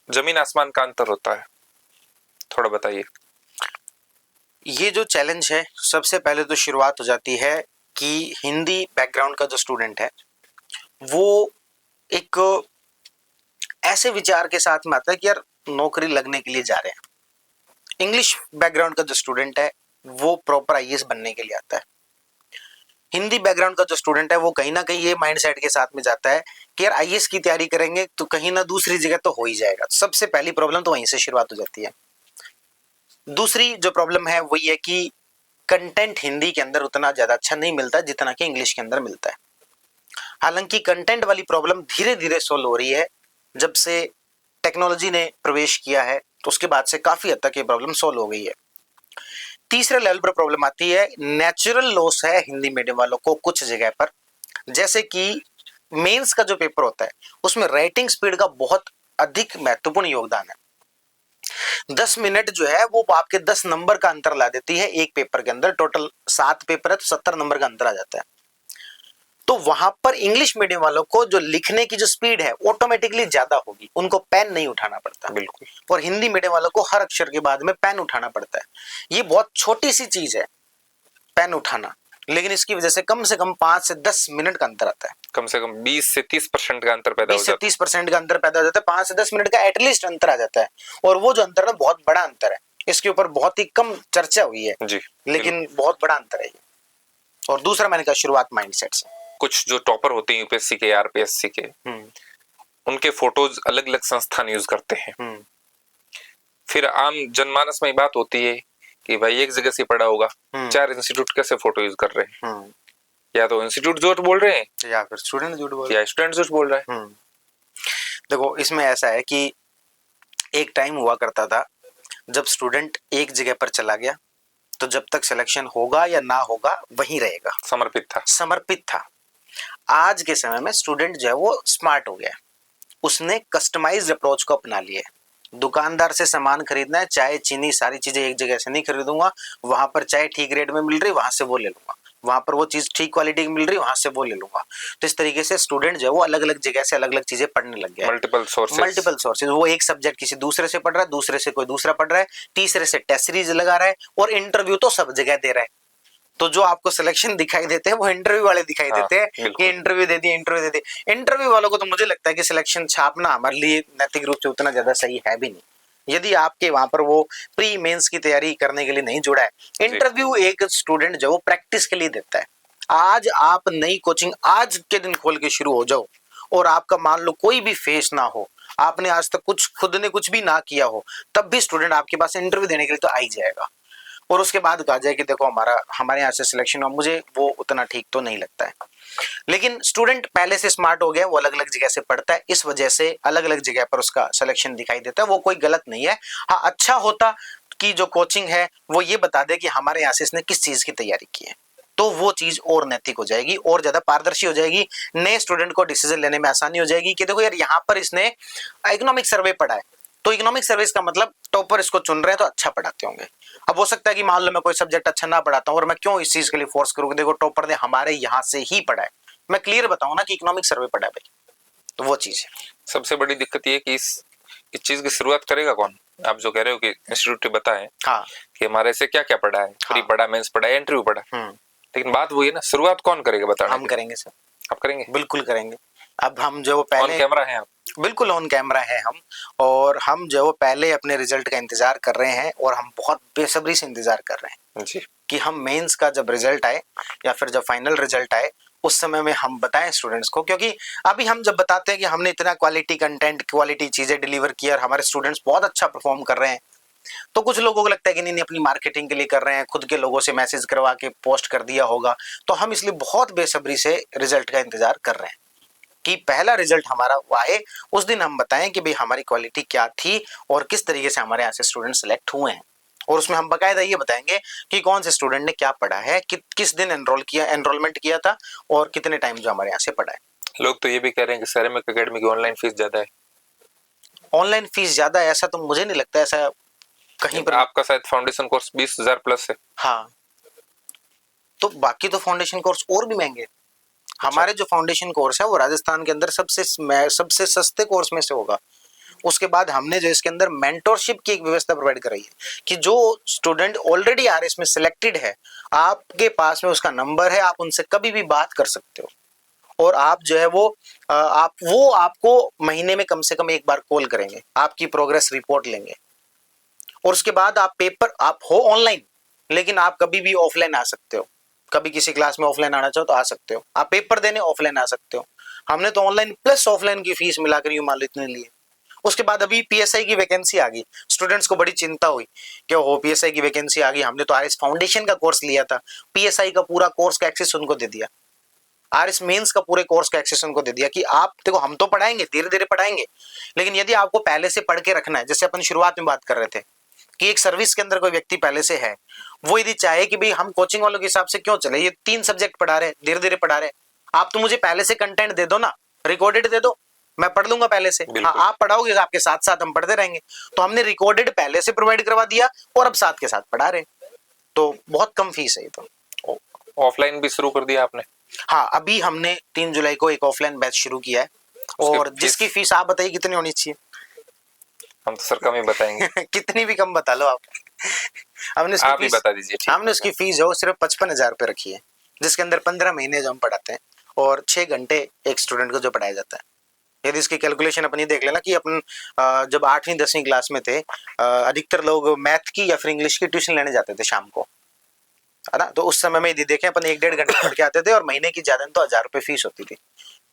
जमीन आसमान का अंतर होता है, थोड़ा बताइए। ये जो चैलेंज है, सबसे पहले तो शुरुआत हो जाती है कि हिंदी बैकग्राउंड का जो स्टूडेंट है वो एक ऐसे विचार के साथ में आता है कि यार नौकरी लगने के लिए जा रहे हैं। इंग्लिश बैकग्राउंड का जो स्टूडेंट है वो प्रॉपर आईएएस बनने के लिए आता है। हिंदी बैकग्राउंड का जो स्टूडेंट है वो कहीं ना कहीं ये माइंडसेट के साथ में जाता है कि यार आईएएस की तैयारी करेंगे तो कहीं ना दूसरी जगह तो हो ही जाएगा। सबसे पहली प्रॉब्लम तो वहीं से शुरुआत हो जाती है। दूसरी जो प्रॉब्लम है वो ये कि कंटेंट हिंदी के अंदर उतना ज्यादा अच्छा नहीं मिलता जितना कि इंग्लिश के अंदर मिलता है। हालांकि कंटेंट वाली प्रॉब्लम धीरे धीरे सोल्व हो रही है, जब से टेक्नोलॉजी ने प्रवेश किया है तो उसके बाद से काफी हद तक ये प्रॉब्लम सोल्व हो गई है। तीसरे लेवल पर प्रॉब्लम आती है, नेचुरल लॉस है हिंदी मीडियम वालों को कुछ जगह पर, जैसे कि मेंस का जो पेपर होता है उसमें राइटिंग स्पीड का बहुत अधिक महत्वपूर्ण योगदान है। 10 मिनट जो है वो आपके 10 नंबर का अंतर ला देती है एक पेपर के अंदर। टोटल 7 पेपर है तो 70 नंबर का अंतर आ जाता है। तो वहां पर इंग्लिश मीडियम वालों को जो लिखने की जो स्पीड है ऑटोमेटिकली ज्यादा होगी, उनको पेन नहीं उठाना पड़ता। बिल्कुल। और हिंदी मीडियम वालों को हर अक्षर के बाद में पेन उठाना पड़ता है। ये बहुत छोटी सी चीज है पेन उठाना, लेकिन इसकी वजह से कम 5 से 10 मिनट का अंतर आता है। कम से कम 20 से 30% का अंतर पैदा हो 20 से जाता 30% का अंतर पैदा हो जाता है। 5 से 10 मिनट का एटलीस्ट अंतर आ जाता है। और वो जो अंतर है बहुत बड़ा अंतर है, इसके ऊपर बहुत ही कम चर्चा हुई है जी, लेकिन बहुत बड़ा अंतर है ये। और दूसरा मैंने कहा शुरुआत माइंडसेट से। कुछ जो टॉपर होते हैं यूपीएससी के, आरपीएससी के, उनके फोटोज अलग अलग संस्थान यूज करते हैं। फिर आम जनमानस में बात होती है कि भाई एक जगह से पढ़ा होगा, 4 इंस्टीट्यूट कैसे फोटो यूज कर रहे हैं। या तो इंस्टीट्यूट झूठ बोल रहे हैं या फिर स्टूडेंट झूठ बोल या स्टूडेंट झूठ बोल रहा है। देखो इसमें ऐसा है कि एक टाइम हुआ करता था जब स्टूडेंट एक जगह पर चला गया तो जब तक सिलेक्शन होगा या ना होगा वहीं रहेगा, समर्पित था। आज के समय में स्टूडेंट जो है वो स्मार्ट हो गया है, उसने कस्टमाइज्ड अप्रोच को अपना लिया है। दुकानदार से सामान खरीदना है, चाय चीनी सारी चीजें एक जगह से नहीं खरीदूंगा, वहां पर चाय ठीक रेट में मिल रही वहां से वो ले लूंगा, वहां पर वो चीज ठीक क्वालिटी की मिल रही वहां से वो ले लूंगा। तो इस तरीके से स्टूडेंट जो है वो अलग अलग जगह से अलग अलग चीजें पढ़ने लग गया है। मल्टीपल सोर्सेज, वो एक सब्जेक्ट किसी दूसरे से पढ़ रहा है, दूसरे से कोई दूसरा पढ़ रहा है, तीसरे से टेस्ट सीरीज लगा रहा है और इंटरव्यू तो सब जगह दे रहा है। तो जो आपको सिलेक्शन दिखाई देते हैं वो इंटरव्यू वाले दिखाई देते हैं कि इंटरव्यू दे दिए। इंटरव्यू वालों को तो मुझे लगता है कि सिलेक्शन छापना हमारे लिए नैतिक रूप से उतना ज्यादा सही है भी नहीं। यदि आपके वहां पर वो प्री मेंस की तैयारी करने के लिए नहीं जुड़ा है, इंटरव्यू एक स्टूडेंट जो वो प्रैक्टिस के लिए देता है। आज आप नई कोचिंग आज के दिन खोल के शुरू हो जाओ और आपका मान लो कोई भी फेस ना हो, आपने आज तक कुछ खुद ने कुछ भी ना किया हो, तब भी स्टूडेंट आपके पास इंटरव्यू देने के लिए तो आ ही जाएगा। और उसके बाद कहा जाए कि देखो हमारे यहाँ से सिलेक्शन हुआ, मुझे वो उतना ठीक तो नहीं लगता है। लेकिन स्टूडेंट पहले से स्मार्ट हो गया, वो अलग अलग जगह से पढ़ता है, इस वजह से अलग अलग जगह पर उसका सिलेक्शन दिखाई देता है। वो कोई गलत नहीं है। हाँ, अच्छा होता कि जो कोचिंग है वो ये बता दे कि हमारे यहाँ से इसने किस चीज की तैयारी की है, तो वो चीज और नैतिक हो जाएगी और ज्यादा पारदर्शी हो जाएगी। नए स्टूडेंट को डिसीजन लेने में आसानी हो जाएगी कि देखो यार यहाँ पर इसने इकोनॉमिक सर्वे पढ़ा है, तो इकोनॉमिक सर्विस का मतलब टॉपर इसको चुन रहे हैं तो अच्छा पढ़ाते होंगे। अब हो सकता है कि मान लो मैं कोई सब्जेक्ट अच्छा ना पढ़ाता हूं और मैं क्यों इस चीज के लिए फोर्स करूंगा, देखो टॉपर ने हमारे यहाँ से ही पढ़ा है। मैं क्लियर बताऊं ना कि इकोनॉमिक सर्वे पढ़ा है भाई, तो वो चीज है। सबसे बड़ी दिक्कत ये है कि इस चीज की शुरुआत करेगा कौन? आप जो कह रहे हो कि इंस्टीट्यूट बताएं हाँ कि हमारे से क्या क्या पढ़ा है, प्री हाँ। पढ़ा, मेंस पढ़ा, इंटरव्यू पढ़ा, लेकिन बात वही है ना, शुरुआत कौन करेगा बताने हम की? करेंगे सर, आप करेंगे? बिल्कुल करेंगे। अब हम जो ऑन पहले कैमरा है आप? बिल्कुल ऑन कैमरा है हम, और हम जो पहले अपने रिजल्ट का इंतजार कर रहे हैं, और हम बहुत बेसब्री से इंतजार कर रहे हैं जी। कि हम मेंस का जब रिजल्ट आए या फिर जब फाइनल रिजल्ट आए उस समय में हम बताएं स्टूडेंट्स को, क्योंकि अभी हम जब बताते हैं कि हमने इतना क्वालिटी कंटेंट, क्वालिटी चीजें डिलीवर की और हमारे स्टूडेंट्स बहुत अच्छा परफॉर्म कर रहे हैं, तो कुछ लोगों को लगता है कि नहीं अपनी मार्केटिंग के लिए कर रहे हैं, खुद के लोगों से मैसेज करवा के पोस्ट कर दिया होगा। तो हम इसलिए बहुत बेसब्री से रिजल्ट का इंतजार कर रहे हैं कि पहला रिजल्ट हमारा वो आए, उस दिन हम बताएं कि भाई हमारी क्वालिटी क्या थी और किस तरीके से हमारे यहाँ से स्टूडेंट सेलेक्ट हुए हैं। और उसमें हम बकायदा ये बताएंगे कि कौन से स्टूडेंट ने क्या पढ़ा है, किस दिन एनरोलमेंट किया था और कितने टाइम जो हमारे यहाँ से पढ़ा है। लोग तो ये भी कह रहे हैं कि सेरेमिक एकेडमी की ऑनलाइन फीस ज्यादा है। ऑनलाइन फीस ज्यादा है ऐसा तो मुझे नहीं लगता, ऐसा कहीं पर। आपका शायद फाउंडेशन कोर्स 20,000 प्लस है। हाँ, तो बाकी तो फाउंडेशन कोर्स और भी महंगे। हमारे जो फाउंडेशन कोर्स है वो राजस्थान के अंदर सबसे सस्ते कोर्स में से होगा। उसके बाद हमने जो इसके अंदर मेंटोरशिप की एक व्यवस्था प्रोवाइड कराई है कि जो स्टूडेंट ऑलरेडी आरएस में सिलेक्टेड है, आपके पास में उसका नंबर है, आप उनसे कभी भी बात कर सकते हो, और आप जो है वो आपको महीने में कम से कम एक बार कॉल करेंगे, आपकी प्रोग्रेस रिपोर्ट लेंगे, और उसके बाद आप हो ऑनलाइन, लेकिन आप कभी भी ऑफलाइन आ सकते हो। कभी किसी क्लास में ऑफलाइन आना चाहो तो आ सकते हो, आप पेपर देने ऑफलाइन आ सकते हो। हमने तो ऑनलाइन प्लस ऑफलाइन की फीस मिलाकर यूं मान लो इतने लिए। उसके बाद अभी पीएसआई की वैकेंसी आ गई, स्टूडेंट्स को बड़ी चिंता हुई कि हो पीएसआई की वैकेंसी आ गई, हमने तो आरएस फाउंडेशन का कोर्स लिया था, पीएसआई का पूरा कोर्स का एक्सेस उनको दे दिया, आरएस मेंस का पूरे कोर्स का एक्सेस उनको दे दिया कि आप देखो हम तो पढ़ाएंगे, धीरे धीरे पढ़ाएंगे, लेकिन यदि आपको पहले से पढ़ के रखना है, जैसे अपन शुरुआत में बात कर रहे थे कि एक सर्विस के अंदर कोई व्यक्ति पहले से है, वो यदि चाहे कि भाई हम कोचिंग वालों के हिसाब से क्यों चले, ये 3 सब्जेक्ट पढ़ा रहे हैं, धीरे धीरे पढ़ा रहे हैं, आप तो मुझे पहले से कंटेंट दे दो ना, रिकॉर्डेड दे दो, मैं पढ़ लूंगा पहले से। हाँ, आप पढ़ाओगे, आपके साथ साथ हम पढ़ते रहेंगे। तो हमने रिकॉर्डेड पहले से प्रोवाइड करवा दिया और अब साथ के साथ पढ़ा रहे, तो बहुत कम फीस है ये तो। ऑफलाइन भी शुरू कर दिया आपने? हाँ, अभी हमने 3 जुलाई को एक ऑफलाइन बैच शुरू किया है, और जिसकी फीस आप बताइए कितनी होनी चाहिए? हम तो सर कम ही बताएंगे। कितनी भी कम बता लो आप। हमने आप ही बता दीजिए। हमने उसकी फीस जो सिर्फ 55,000 रुपये रखी है, जिसके अंदर 15 महीने जो हम पढ़ाते हैं और 6 घंटे एक स्टूडेंट को जो पढ़ाया जाता है। यदि इसकी कैलकुलेशन अपन ये देख लेना कि अपन जब 8वीं 10वीं क्लास में थे, अधिकतर लोग मैथ की या फिर इंग्लिश की ट्यूशन लेने जाते थे शाम को, है ना। तो उस समय में यदि देखें अपन 1-1.5 घंटे पढ़ के आते थे, और महीने की ज्यादा तो 1,000 रुपये फीस होती थी।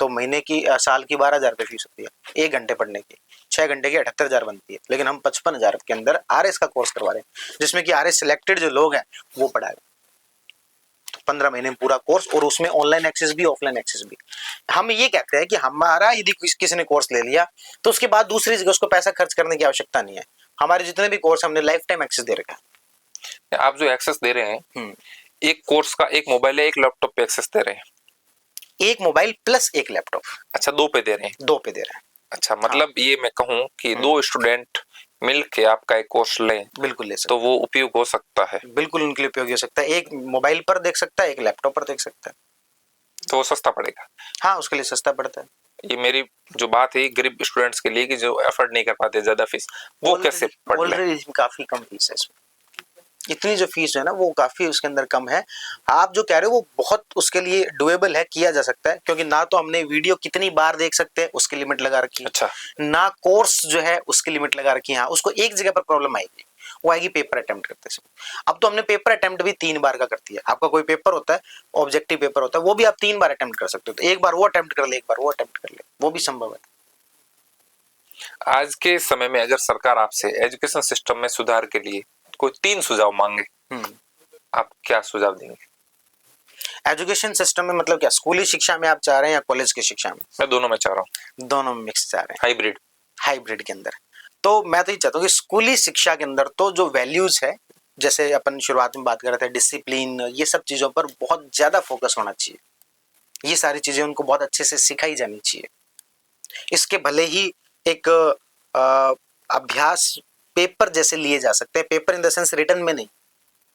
तो महीने की साल की 12,000 रुपये फीस होती है 1 घंटे पढ़ने की, 6 घंटे की 78,000 बनती है। लेकिन हम 55,000 के अंदर आरएस का कोर्स करवा रहे हैं, जिसमें कि आरएस सिलेक्टेड जो लोग हैं वो पढ़ाए। तो 15 महीने में पूरा कोर्स, और उसमें ऑनलाइन एक्सेस भी ऑफलाइन एक्सेस भी। हम ये कहते हैं कि हमारा यदि किसी ने कोर्स ले लिया तो उसके बाद दूसरी जगह उसको पैसा खर्च करने की आवश्यकता नहीं है। हमारे जितने भी कोर्स हमने लाइफ टाइम एक्सेस दे रखा है। आप जो एक्सेस दे रहे हैं, एक कोर्स का एक मोबाइल है, एक लैपटॉप पे एक्सेस दे रहे हैं? एक मोबाइल प्लस एक लैपटॉप। अच्छा, 2 पे दे रहे हैं? 2 पे दे रहे हैं। अच्छा, मतलब ये मैं कहूँ कि 2 स्टूडेंट मिल के आपका एक कोर्स लें, बिल्कुल ले सकते, तो वो उपयोग हो सकता है? बिल्कुल उनके लिए उपयोगी हो सकता है। एक मोबाइल पर देख सकता है, एक लैपटॉप पर देख सकता है, तो वो सस्ता पड़ेगा? हाँ, उसके लिए सस्ता पड़ता है। ये मेरी जो बात है गरीब स्टूडेंट्स के लिए कि जो एफर्ट नहीं कर पाते ज्यादा फीस, वो कैसे पढ़ लें? ऑलरेडी काफी कम फीस है इसमें, इतनी जो फीस है ना वो काफी उसके अंदर कम है। आप जो कह रहे हो वो बहुत उसके लिए डुएबल है, किया जा सकता है, क्योंकि ना तो हमने वीडियो कितनी बार देख सकते हैं उसकी लिमिट लगा रखी है। अच्छा। ना कोर्स जो है उसकी लिमिट लगा रखी है। हाँ, उसको एक जगह पर प्रॉब्लम आएगी, वो आएगी पेपर अटेम्प्ट करते समय। अब तो हमने पेपर अटेम्प्ट भी 3 बार का कर दिया। आपका कोई पेपर होता है, ऑब्जेक्टिव पेपर होता है, वो भी आप 3 बार अटेम्प्ट कर सकते हो। तो एक बार वो अटेम्प्ट कर ले, एक बार वो अटेम्प्ट कर ले, वो भी संभव है। आज के समय में अगर सरकार आपसे एजुकेशन सिस्टम में सुधार के लिए कोई 3 सुझाव मांगे, आप क्या सुझाव देंगे? एजुकेशन सिस्टम में मतलब क्या, स्कूली शिक्षा में आप चाह रहे हैं या कॉलेज की शिक्षा में? मैं दोनों में चाह रहा हूँ। दोनों में मिक्स चाह रहे हैं, हाइब्रिड। हाइब्रिड के अंदर। तो मैं तो ये चाहता हूँ कि स्कूली शिक्षा के अंदर तो जो वैल्यूज है, जैसे अपन शुरुआत में बात कर रहे थे, डिसिप्लिन, ये सब चीजों पर बहुत ज्यादा फोकस होना चाहिए। ये सारी चीजें उनको बहुत अच्छे से सिखाई जानी चाहिए। इसके भले ही एक अभ्यास पेपर जैसे लिए जा सकते हैं, paper in the sense written में नहीं,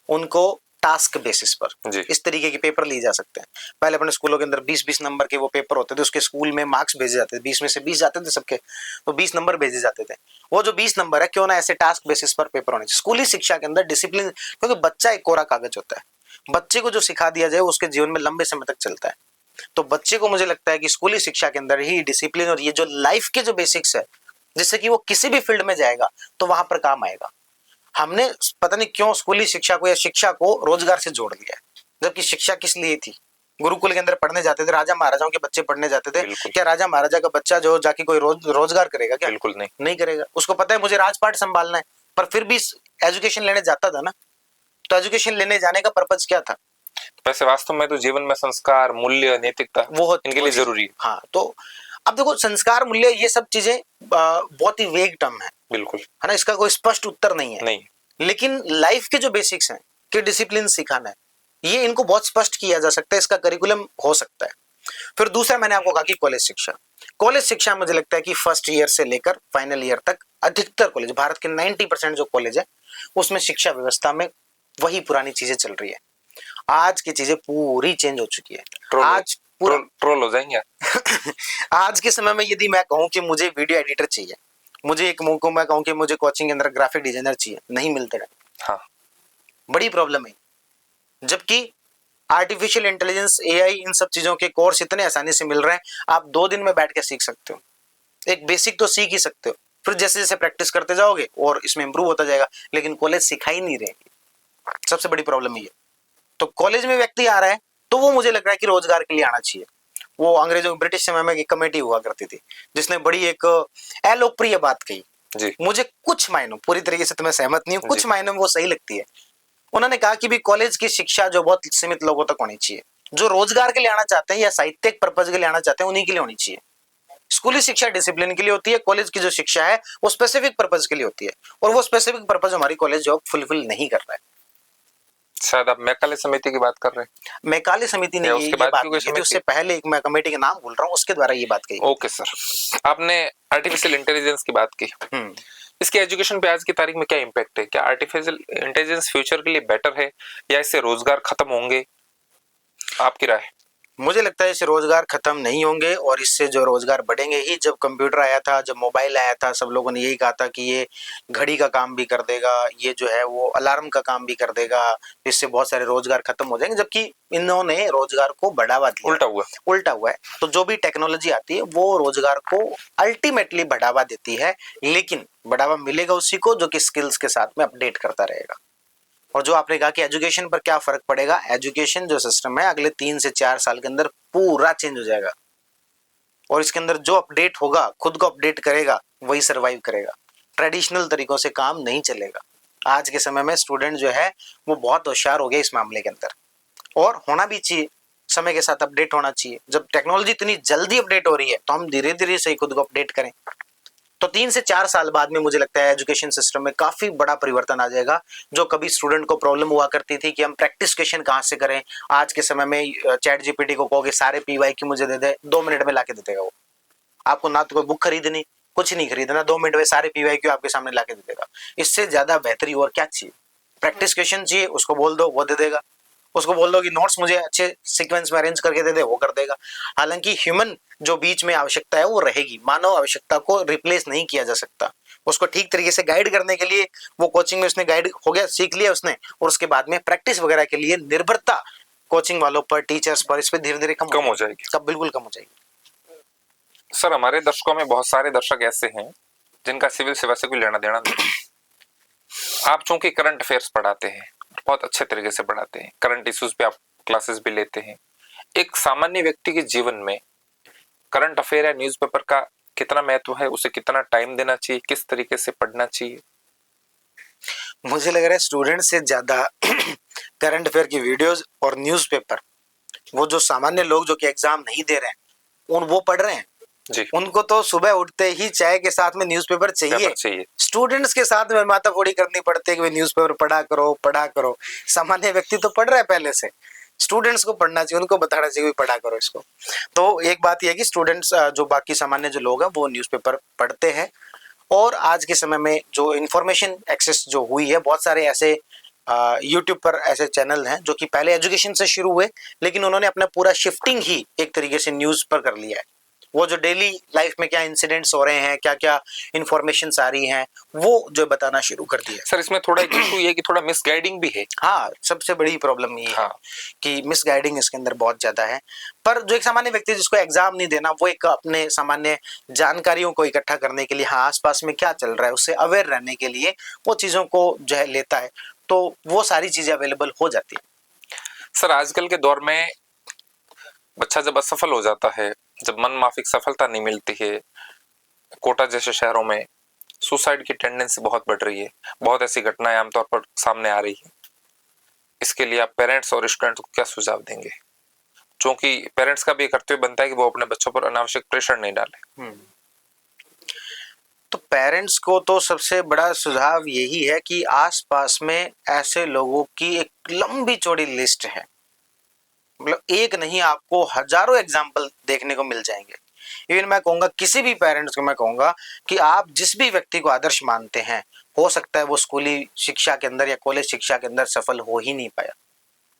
उनको टास्क बेसिस पर जी। इस तरीके के पेपर लिए जा सकते हैं। पहले अपने स्कूलों के अंदर 20-20 नंबर के वो पेपर होते थे, उसके स्कूल में मार्क्स भेजे जाते थे, 20 में से 20 जाते थे सबके, तो 20 नंबर भेजे जाते थे। वो जो 20 नंबर है क्यों ना ऐसे टास्क बेसिस पर पेपर होने चाहिए। स्कूली शिक्षा के अंदर डिसिप्लिन, क्योंकि बच्चा एक कोरा कागज होता है, बच्चे को जो सिखा दिया जाए उसके जीवन में लंबे समय तक चलता है। तो बच्चे को मुझे लगता है कि स्कूली शिक्षा के अंदर ही डिसिप्लिन और ये जो लाइफ के जो बेसिक्स है, जिससे कि वो किसी भी फील्ड में जाएगा तो वहां पर काम आएगा। हमने पता नहीं क्यों स्कूली शिक्षा को या शिक्षा को रोजगार से जोड़ दिया है, जबकि शिक्षा किस लिए थी। गुरुकुल के अंदर पढ़ने जाते थे, राजा महाराजाओं के बच्चे पढ़ने जाते थे। बिल्कुल। क्या राजा महाराजा का बच्चा जो जाके कोई रोजगार करेगा क्या? बिल्कुल नहीं। नहीं करेगा। उसको पता है मुझे राजपाट संभालना है, पर फिर भी एजुकेशन लेने जाता था ना। तो एजुकेशन लेने जाने का पर्पज क्या था? वैसे वास्तव में तो जीवन में संस्कार, मूल्य, नैतिकता वो इनके लिए जरूरी है। हाँ, तो अब देखो संस्कार, मूल्य, ये सब चीजें बहुत ही वेग टर्म है बिल्कुल। है ना, इसका कोई स्पष्ट उत्तर नहीं है। नहीं। लेकिन लाइफ के जो बेसिक्स हैं कि डिसिप्लिन सिखाना है, ये इनको बहुत स्पष्ट किया जा सकता है, इसका करिकुलम हो सकता है। फिर दूसरा मैंने आपको कहा कि कॉलेज शिक्षा। कॉलेज शिक्षा मुझे लगता है कि फर्स्ट ईयर से लेकर फाइनल ईयर तक अधिकतर कॉलेज, भारत के 90% जो कॉलेज है उसमें शिक्षा व्यवस्था में वही पुरानी चीजें चल रही है। आज की चीजें पूरी चेंज हो चुकी है। आज ट्रोल हो जाएंगे। आज के समय में यदि मैं कहूं कि मुझे वीडियो एडिटर चाहिए, मुझे एक मौका मैं कहूं कि मुझे कोचिंग के अंदर ग्राफिक डिजाइनर चाहिए, नहीं मिलते हैं। हाँ। बड़ी प्रॉब्लम है। जबकि आर्टिफिशियल इंटेलिजेंस, एआई, इन सब चीजों के कोर्स इतने आसानी से मिल रहे हैं, आप 2 दिन में बैठ के सीख सकते हो। एक बेसिक तो सीख ही सकते हो, फिर जैसे जैसे प्रैक्टिस करते जाओगे और इसमें इंप्रूव होता जाएगा। लेकिन कॉलेज सिखा ही नहीं रहे, सबसे बड़ी प्रॉब्लम ये। तो कॉलेज में व्यक्ति आ रहा है तो वो मुझे लग रहा है कि रोजगार के लिए आना चाहिए। वो अंग्रेजों, ब्रिटिश समय में एक कमेटी हुआ करती थी जिसने बड़ी एक अलोकप्रिय बात कही जी। मुझे कुछ मायनों, पूरी तरीके से तो मैं सहमत नहीं हूँ, कुछ मायनों में वो सही लगती है। उन्होंने कहा कि भी कॉलेज की शिक्षा जो बहुत सीमित लोगों तक होनी चाहिए, जो रोजगार के लिए आना चाहते हैं या साहित्यिक पर्पज के लिए आना चाहते हैं उन्हीं के लिए होनी चाहिए। स्कूली शिक्षा डिसिप्लिन के लिए होती है, कॉलेज की जो शिक्षा है वो स्पेसिफिक पर्पज के लिए होती है, और वो स्पेसिफिक पर्पज हमारी कॉलेज जॉब फुलफिल नहीं कर रहा है। शायद आप मैकाले समिति की बात कर रहे हैं। मैकाले समिति ने ये बात की थी, उससे पहले एक मैं कमेटी का नाम भूल रहा हूँ, उसके द्वारा ये बात कही। ओके सर, आपने आर्टिफिशियल इंटेलिजेंस की बात की। इसके एजुकेशन पे आज की तारीख में क्या इम्पैक्ट है? क्या आर्टिफिशियल इंटेलिजेंस फ्यूचर के लिए बेटर है या इससे रोजगार खत्म होंगे? आपकी राय? मुझे लगता है इससे रोजगार खत्म नहीं होंगे और इससे जो रोजगार बढ़ेंगे ही। जब कंप्यूटर आया था, जब मोबाइल आया था, सब लोगों ने यही कहा था कि ये घड़ी का काम भी कर देगा, ये जो है वो अलार्म का काम भी कर देगा, इससे बहुत सारे रोजगार खत्म हो जाएंगे। जबकि इन्होंने रोजगार को बढ़ावा दिया, उल्टा हुआ है। तो जो भी टेक्नोलॉजी आती है वो रोजगार को अल्टीमेटली बढ़ावा देती है, लेकिन बढ़ावा मिलेगा उसी को जो कि स्किल्स के साथ में अपडेट करता रहेगा। और जो आपने कहा कि एजुकेशन पर क्या फर्क पड़ेगा, एजुकेशन जो सिस्टम है अगले 3 से 4 साल के अंदर पूरा चेंज हो जाएगा, और इसके अंदर जो अपडेट होगा, खुद को अपडेट करेगा, वही सरवाइव करेगा। ट्रेडिशनल तरीकों से काम नहीं चलेगा। आज के समय में स्टूडेंट जो है वो बहुत होशियार हो गया इस मामले के अंदर, और होना भी चाहिए, समय के साथ अपडेट होना चाहिए। जब टेक्नोलॉजी इतनी जल्दी अपडेट हो रही है तो हम धीरे धीरे से खुद को अपडेट करें। तो 3 से 4 साल बाद में मुझे लगता है एजुकेशन सिस्टम में काफी बड़ा परिवर्तन आ जाएगा। जो कभी स्टूडेंट को प्रॉब्लम हुआ करती थी कि हम प्रैक्टिस क्वेश्चन कहाँ से करें, आज के समय में चैट जीपीटी को कहोगे सारे PYQ मुझे दे दे, 2 मिनट में लाके दे देगा वो। आपको ना तो कोई बुक खरीदनी, कुछ नहीं खरीदना, 2 मिनट में सारे PYQ आपके सामने लाके दे देगा। इससे ज्यादा बेहतरी और क्या चाहिए? प्रैक्टिस क्वेश्चन चाहिए, उसको बोल दो वो दे देगा। उसको बोल दो कि नोट्स मुझे अच्छे सीक्वेंस में अरेंज करके दे दे, वो कर देगा। हालांकि ह्यूमन जो बीच में आवश्यकता है वो रहेगी, मानव आवश्यकता को रिप्लेस नहीं किया जा सकता। उसको ठीक तरीके से गाइड करने के लिए वो कोचिंग में उसने गाइड हो गया, सीख लिया उसने, और उसके बाद में प्रैक्टिस वगैरह के लिए निर्भरता कोचिंग वालों पर, टीचर्स पर, इस पर धीरे धीरे कम हो जाएगी। कब? बिल्कुल कम हो जाएगी। सर, हमारे दर्शकों में बहुत सारे दर्शक ऐसे हैं जिनका सिविल सेवा से कोई लेना देना नहीं। आप चूंकि करंट अफेयर्स पढ़ाते हैं, बहुत अच्छे तरीके से पढ़ाते हैं, करंट इश्यूज पे आप क्लासेस भी लेते हैं, एक सामान्य व्यक्ति के जीवन में करंट अफेयर या न्यूज़पेपर का कितना महत्व है? उसे कितना टाइम देना चाहिए? किस तरीके से पढ़ना चाहिए? मुझे लग रहा है स्टूडेंट से ज्यादा करंट अफेयर की वीडियोस और न्यूज़पेपर, वो जो सामान्य लोग जो कि एग्जाम नहीं दे रहे हैं वो पढ़ रहे हैं जी। उनको तो सुबह उठते ही चाय के साथ में न्यूज़पेपर चाहिए। स्टूडेंट्स के साथ में माथाफोड़ी करनी पड़ती है कि न्यूज़पेपर पढ़ा करो। सामान्य व्यक्ति तो पढ़ रहा है पहले से, स्टूडेंट्स को पढ़ना चाहिए, उनको बताना चाहिए पढ़ा करो इसको। तो एक बात यह है कि स्टूडेंट्स जो बाकी सामान्य जो लोग हैं वो न्यूज़पेपर पढ़ते हैं। और आज के समय में जो इंफॉर्मेशन एक्सेस जो हुई है, बहुत सारे ऐसे यूट्यूब पर ऐसे चैनल हैं जो कि पहले एजुकेशन से शुरू हुए, लेकिन उन्होंने अपना पूरा शिफ्टिंग ही एक तरीके से न्यूज़ पर कर लिया है। वो जो डेली लाइफ में क्या इंसिडेंट्स हो रहे हैं, क्या क्या इंफॉर्मेशंस आ रही हैं, वो जो बताना शुरू कर दिया। सर इसमें थोड़ा एक इशू ये है कि थोड़ा मिसगाइडिंग भी है। हाँ, सबसे बड़ी प्रॉब्लम ये है हाँ। कि मिसगाइडिंग इसके अंदर बहुत ज्यादा है। पर जो एक सामान्य व्यक्ति जिसको एग्जाम नहीं देना, वो एक अपने सामान्य जानकारियों को इकट्ठा करने के लिए, हाँ आसपास में क्या चल रहा है उससे अवेयर रहने के लिए वो चीजों को जो है लेता है, तो वो सारी चीजें अवेलेबल हो जाती है। सर आजकल के दौर में बच्चा जब असफल हो जाता है, जब मन माफिक सफलता नहीं मिलती है, कोटा जैसे शहरों में सुसाइड की टेंडेंसी बहुत बढ़ रही है, बहुत ऐसी घटनाएं आमतौर पर सामने आ रही है। इसके लिए आप पेरेंट्स और स्टूडेंट्स को क्या सुझाव देंगे? क्योंकि पेरेंट्स का भी कर्तव्य बनता है कि वो अपने बच्चों पर अनावश्यक प्रेशर नहीं डाले। तो पेरेंट्स को तो सबसे बड़ा सुझाव यही है कि आसपास में ऐसे लोगों की एक लंबी चौड़ी लिस्ट है, मतलब एक नहीं, आपको हजारों एग्जाम्पल देखने को मिल जाएंगे। इवन मैं कहूंगा किसी भी पेरेंट्स को मैं कहूंगा कि आप जिस भी व्यक्ति को आदर्श मानते हैं, हो सकता है वो स्कूली शिक्षा के अंदर या कॉलेज शिक्षा के अंदर सफल हो ही नहीं पाया।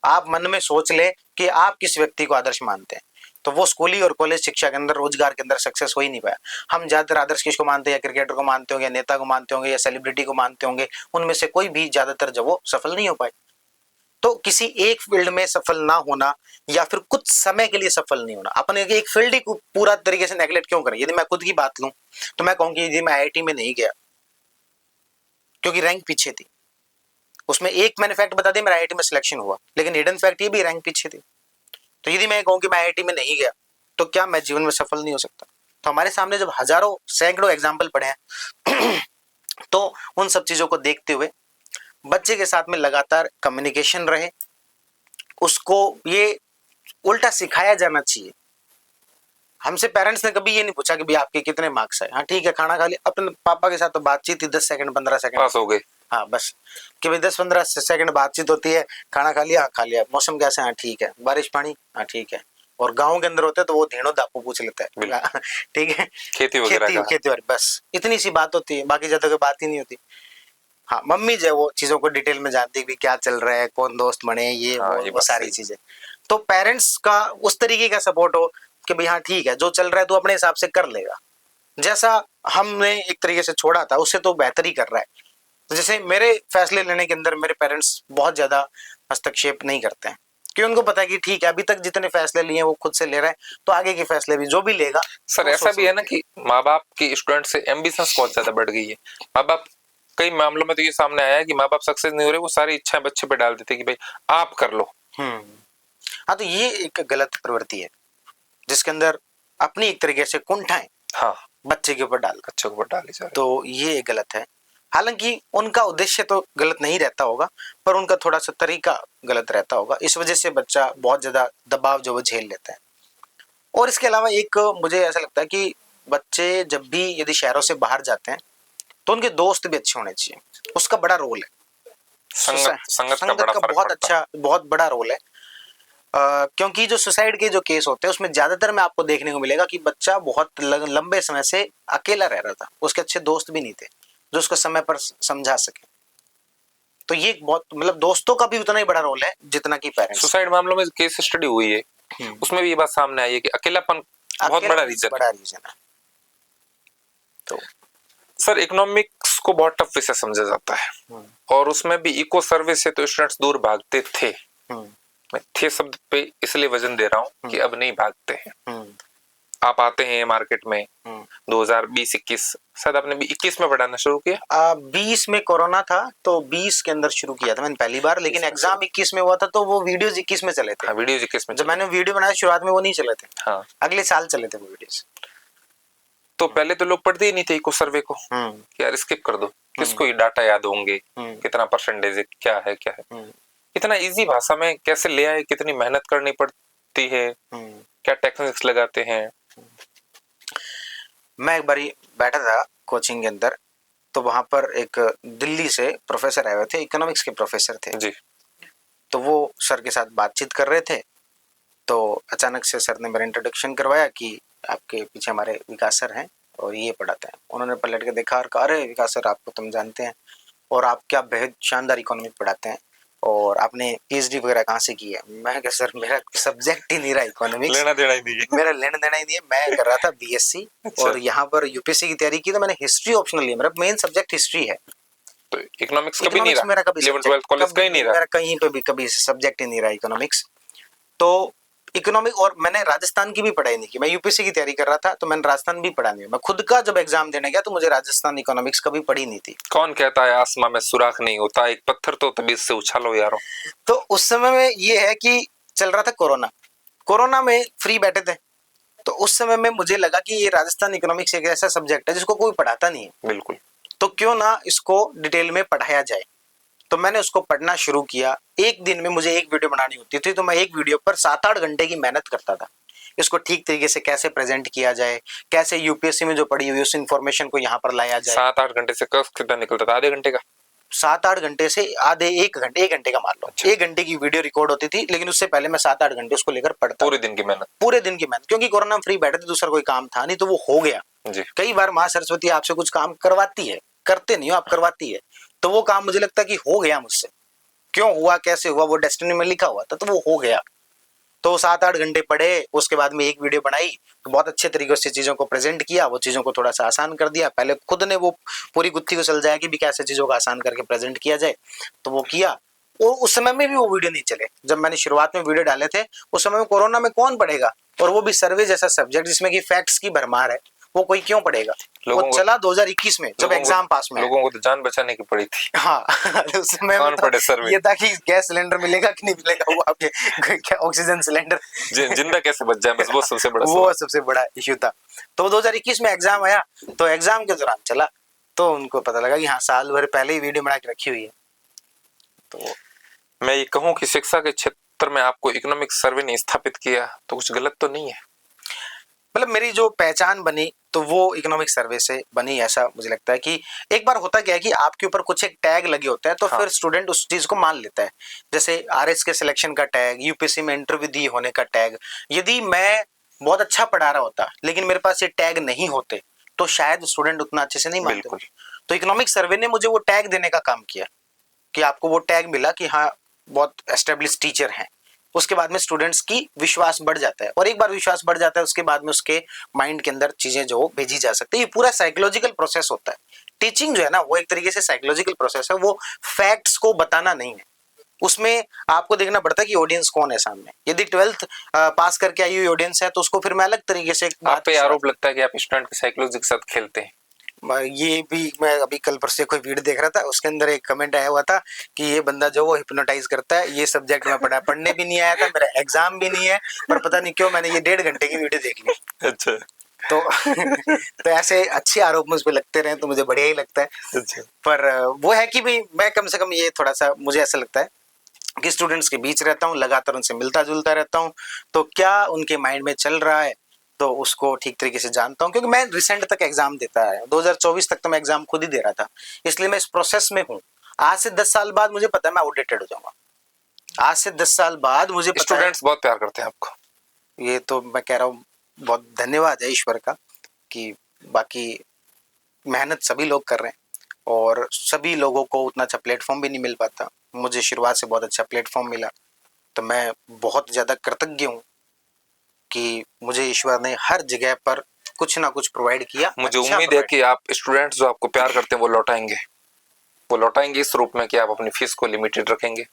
आप मन में सोच ले कि आप किस व्यक्ति को आदर्श मानते हैं, तो वो स्कूली और कॉलेज शिक्षा के अंदर, रोजगार के अंदर सक्सेस हो ही नहीं पाया। हम ज्यादातर आदर्श किसको मानते हैं? या क्रिकेटर को मानते होंगे, या नेता को मानते होंगे, या सेलिब्रिटी को मानते होंगे, उनमें से कोई भी ज्यादातर जब वो सफल नहीं हो पाए। तो किसी एक फील्ड में सफल ना होना या फिर कुछ समय के लिए सफल नहीं होना, अपन एक फील्ड ही पूरा तरीके से नेगलेक्ट क्यों करें? यदि मैं खुद की बात लूं तो मैं कहूँ कि यदि मैं आईआईटी में नहीं गया क्योंकि रैंक पीछे थी, उसमें एक मैंने फैक्ट बता दिया, मेरा आईआईटी में सिलेक्शन हुआ, लेकिन हिडन फैक्ट ये भी रैंक पीछे थी। तो यदि मैं कहूँ कि मैं आईआईटी में नहीं गया तो क्या मैं जीवन में सफल नहीं हो सकता? तो हमारे सामने जब हजारों सैकड़ों एग्जाम्पल पड़े हैं तो उन सब चीजों को देखते हुए बच्चे के साथ में लगातार कम्युनिकेशन रहे, उसको ये उल्टा सिखाया जाना चाहिए। हमसे पेरेंट्स ने कभी ये नहीं पूछा कि भाई आपके कितने मार्क्स आए, हाँ ठीक है खाना खा लिया, अपने पापा के साथ तो बातचीत ही 10 सेकंड 15 सेकंड पास हो गए, हाँ बस, कि भाई 10-15 सेकंड बातचीत होती है, खाना खा लिया, हाँ खा लिया, मौसम कैसे, हाँ ठीक है, बारिश पानी, हाँ ठीक है। और गांव के अंदर होते तो वो धेनो दापू पूछ लेता है, ठीक है, खेती वगैरह का। खेती वगैरह, बस इतनी सी बात होती है, बाकी ज्यादा कोई बात ही नहीं होती। हाँ मम्मी जो है वो चीजों को डिटेल में जानती है कि क्या चल रहा है, कौन दोस्त बने, ये हाँ, वो, ये वो बात सारी सही। चीजें। तो पेरेंट्स का उस तरीके का सपोर्ट हो कि भाई हाँ ठीक है, जो चल रहा है तू अपने हिसाब से कर लेगा, जैसा हमने एक तरीके से छोड़ा था उससे तो बेहतर ही कर रहा है। तो जैसे मेरे फैसले लेने के अंदर मेरे पेरेंट्स बहुत ज्यादा हस्तक्षेप नहीं करते हैं, क्योंकि उनको पता है कि ठीक है अभी तक जितने फैसले लिए वो खुद से ले रहा है, तो आगे के फैसले भी जो भी लेगा। सर ऐसा भी है ना कि माँ बाप की स्टूडेंट से एम्बिशंस बहुत ज्यादा बढ़ गई है। माँ बाप, कई मामलों में तो ये सामने आया है कि माँ बाप सक्सेस नहीं हो रहे, वो सारी इच्छाएं बच्चे पे डाल देते कि भाई आप कर लो। हाँ, तो ये एक गलत प्रवृत्ति है जिसके अंदर अपनी एक तरीके से कुंठाएं हाँ, बच्चे के ऊपर बच्चों को डाली जा रही। तो ये गलत है। हालांकि उनका उद्देश्य तो गलत नहीं रहता होगा, पर उनका थोड़ा सा तरीका गलत रहता होगा, इस वजह से बच्चा बहुत ज्यादा दबाव जो वो झेल लेता है। और इसके अलावा एक मुझे ऐसा लगता है कि बच्चे जब भी यदि शहरों से बाहर जाते हैं तो उनके दोस्त भी अच्छे होने चाहिए, उसका बड़ा रोल है। संगत का बड़ा फर्क बहुत पड़ता है। अच्छा, बहुत बड़ा रोल है। क्योंकि जो सुसाइड के जो केस होते हैं उसमें ज्यादातर में आपको देखने को मिलेगा कि बच्चा बहुत लंबे समय से अकेला रह रहा था, उसके अच्छे दोस्त भी नहीं थे जो उसको समय पर समझा सके। तो ये बहुत, मतलब दोस्तों का भी उतना ही बड़ा रोल है जितना कि पेरेंट्स। सुसाइड मामलों में केस स्टडी हुई है, उसमें भी ये बात सामने आई है कि अकेलापन बहुत बड़ा रीजन है। तो सर इकोनॉमिक्स को बहुत टफ विषय समझा जाता है, और उसमें भी इको सर्विस से तो स्टूडेंट्स दूर भागते थे। मैं थे शब्द पे इसलिए वजन दे रहा हूँ कि अब नहीं भागते हैं। आप आते हैं मार्केट में 2020-21, शायद आपने भी 21 में पढ़ाना शुरू किया। 20 में कोरोना था तो 20 के अंदर शुरू किया था मैंने पहली बार, लेकिन एग्जाम 21 में हुआ था तो वो वीडियोस 21 में चले थे। हाँ, वीडियोस 21 में जब मैंने वीडियो बनाया शुरुआत में वो नहीं चले थे, हाँ अगले साल चले थे वो वीडियोस। तो पहले तो लोग पढ़ते ही नहीं थे इको सर्वे को कि यार स्किप कर दो, किसको ये डाटा याद होंगे, कितना परसेंटेज है, क्या है। इतना इजी भाषा में कैसे ले आए, कितनी मेहनत करनी पड़ती है, क्या टेक्निक्स लगाते हैं। मैं एक बारी बैठा था कोचिंग के अंदर, तो वहां पर एक दिल्ली से प्रोफेसर आए हुए थे, इकोनॉमिक्स के प्रोफेसर थे जी। तो वो सर के साथ बातचीत कर रहे थे, तो अचानक से सर ने मेरा इंट्रोडक्शन करवाया कि आपके पीछे हमारे विकास सर हैं और ये पढ़ाते हैं। उन्होंने पलट के देखा और कहा, अरे विकास सर आपको तुम जानते हैं और आप क्या बेहद शानदार इकोनॉमिक पढ़ाते हैं, और आपने पीएचडी वगैरह कहाँ से की है? मैं कहा सर मेरा सब्जेक्ट ही नहीं रहा इकोनॉमिक्स, लेना देना ही नहीं है। मेरा लेना देना ही नहीं है, मैं कर रहा था बीएससी अच्छा। और यहाँ पर यूपीएससी की तैयारी की तो मैंने हिस्ट्री ऑप्शनल लिया, मेरा मेन सब्जेक्ट हिस्ट्री है। तो इकोनॉमिक्स कभी नहीं इकोनॉमिक्स रहा, मेरा कभी 11th 12th कॉलेज का ही नहीं रहा। मेरा कहीं पे भी कभी सब्जेक्ट ही नहीं रहा इकोनॉमिक्स। तो इकोनॉमिक, और मैंने राजस्थान की भी पढ़ाई नहीं की, मैं यूपीएससी की तैयारी कर रहा था तो मैंने राजस्थान भी पढ़ा नहीं, मैं खुद का जब एग्जाम देने गया तो मुझे राजस्थान इकोनॉमिक्स कभी पढ़ी नहीं थी। कौन कहता है आसमां में सुराख नहीं होता, एक पत्थर तो तभी से उछालो यारो। तो उस समय में ये है कि चल रहा था कोरोना, कोरोना में फ्री बैठे थे, तो उस समय में मुझे लगा कि ये राजस्थान इकोनॉमिक्स एक ऐसा सब्जेक्ट है जिसको कोई पढ़ाता नहीं है, बिल्कुल। तो क्यों ना इसको डिटेल में पढ़ाया जाए। तो मैंने उसको पढ़ना शुरू किया। एक दिन में मुझे एक वीडियो बनानी होती थी, तो मैं एक वीडियो पर 7-8 घंटे की मेहनत करता था। इसको ठीक तरीके से कैसे प्रेजेंट किया जाए, कैसे यूपीएससी में जो पढ़ी हुई उस इंफॉर्मेशन को यहाँ पर लाया जाए। 7-8 घंटे से कब कितना निकलता था? आधे घंटे का? 7-8 घंटे से आधे 1 घंटे का मान लो। 1 घंटे की वीडियो रिकॉर्ड होती थी, लेकिन उससे पहले मैं 7-8 घंटे उसको लेकर पढ़ता। पूरे दिन की मेहनत। पूरे दिन की मेहनत, क्योंकि कोरोना में फ्री बैठे थे, दूसरा कोई काम था नहीं, तो वो हो गया। जी। कई बार माँ सरस्वती आपसे कुछ काम करवाती है, करते नहीं हो आप, करवाती है, तो वो काम मुझे लगता है कि हो गया मुझसे। क्यों हुआ, कैसे हुआ, वो डेस्टिनी में लिखा हुआ था, तो वो हो गया। तो 7-8 घंटे पढ़े, उसके बाद में एक वीडियो बनाई, तो बहुत अच्छे तरीके से चीज़ों को प्रेजेंट किया, वो चीज़ों को थोड़ा सा आसान कर दिया। पहले खुद ने वो पूरी गुत्थी को चल जाए कि भी कैसे चीज़ों को आसान करके प्रेजेंट किया जाए, तो वो किया। वो उस समय में भी वो वीडियो नहीं चले, जब मैंने शुरुआत में वीडियो डाले थे उस समय में कोरोना में कौन पढ़ेगा, और वो भी सर्वे जैसा सब्जेक्ट जिसमें कि फैक्ट्स की भरमार है, वो कोई क्यों पढ़ेगा। वो चला 2021 में जब एग्जाम पास में, लोगों को तो जान बचाने की पड़ी थी। हाँ उस समय कौन पढ़े सर्वे? ये था कि गैस सिलेंडर मिलेगा कि नहीं मिलेगा, वो आपके क्या ऑक्सीजन सिलेंडर जिंदा कैसे बच जाए, बस वो सबसे बड़ा वो सबसे बड़ा इश्यू था। तो 2021 में एग्जाम आया, तो एग्जाम के दौरान चला, तो उनको पता लगा कि हाँ साल भर पहले ही वीडियो बना के रखी हुई है। तो मैं ये कहूँ कि शिक्षा के क्षेत्र में आपको इकोनॉमिक सर्वे ने स्थापित किया, तो कुछ गलत तो नहीं है? मतलब मेरी जो पहचान बनी तो वो इकोनॉमिक सर्वे से बनी, ऐसा मुझे लगता है कि एक बार होता क्या है कि आपके ऊपर कुछ एक टैग लगे होते हैं, तो हाँ। फिर स्टूडेंट उस चीज को मान लेता है। जैसे आरएस के सिलेक्शन का टैग, यूपीएससी में इंटरव्यू दी होने का टैग। यदि मैं बहुत अच्छा पढ़ा रहा होता लेकिन मेरे पास ये टैग नहीं होते, तो शायद स्टूडेंट उतना अच्छे से नहीं मानते। बिल्कुल। तो इकोनॉमिक सर्वे ने मुझे वो टैग देने का काम किया कि आपको वो टैग मिला कि हाँ बहुत एस्टेब्लिश टीचर हैं। उसके बाद में स्टूडेंट्स की विश्वास बढ़ जाता है, और एक बार विश्वास बढ़ जाता है उसके बाद में उसके माइंड के अंदर चीजें जो भेजी जा सकती है। ये पूरा साइकोलॉजिकल प्रोसेस होता है। टीचिंग जो है ना वो एक तरीके से साइकोलॉजिकल प्रोसेस है, वो फैक्ट्स को बताना नहीं है। उसमें आपको देखना पड़ता है कि ऑडियंस कौन है सामने। यदि 12th पास करके आई हुई ऑडियंस है तो उसको फिर मैं अलग तरीके से आप पे आरोप लगता है कि आप स्टूडेंट की साइकोलॉजी के साथ खेलते हैं। ये भी मैं अभी कल परसों कोई वीडियो देख रहा था, उसके अंदर एक कमेंट आया हुआ था कि ये बंदा जो वो हिप्नोटाइज करता है। ये सब्जेक्ट में पढ़ने भी नहीं आया था, मेरा एग्जाम भी नहीं है, पर पता नहीं क्यों मैंने ये 1.5 घंटे की वीडियो देख ली। अच्छा। तो तो ऐसे अच्छे आरोप मुझ पे लगते रहे तो मुझे बढ़िया ही लगता है। अच्छा। पर वो है कि भाई मैं कम से कम ये थोड़ा सा मुझे ऐसा लगता है कि स्टूडेंट्स के बीच रहता हूँ, लगातार उनसे मिलता जुलता रहता हूँ, तो क्या उनके माइंड में चल रहा है तो उसको ठीक तरीके से जानता हूँ। क्योंकि मैं रिसेंट तक एग्जाम देता है, 2024 तक तो मैं एग्जाम खुद ही दे रहा था, इसलिए मैं इस प्रोसेस में हूँ। आज से 10 साल बाद मुझे पता है मैं आउटडेटेड हो जाऊंगा। आज से 10 साल बाद मुझे पता है, स्टूडेंट्स बहुत प्यार करते हैं आपको। ये तो मैं कह रहा हूँ बहुत धन्यवाद है ईश्वर का कि बाकी मेहनत सभी लोग कर रहे हैं और सभी लोगों को उतना अच्छा प्लेटफॉर्म भी नहीं मिल पाता। मुझे शुरुआत से बहुत अच्छा प्लेटफॉर्म मिला, तो मैं बहुत ज़्यादा कृतज्ञ हूँ कि मुझे ईश्वर ने हर जगह पर कुछ ना कुछ प्रोवाइड किया। मुझे अच्छा उम्मीद है कि आप स्टूडेंट्स जो आपको प्यार करते हैं वो लौटाएंगे इस रूप में कि आप अपनी फीस को लिमिटेड रखेंगे।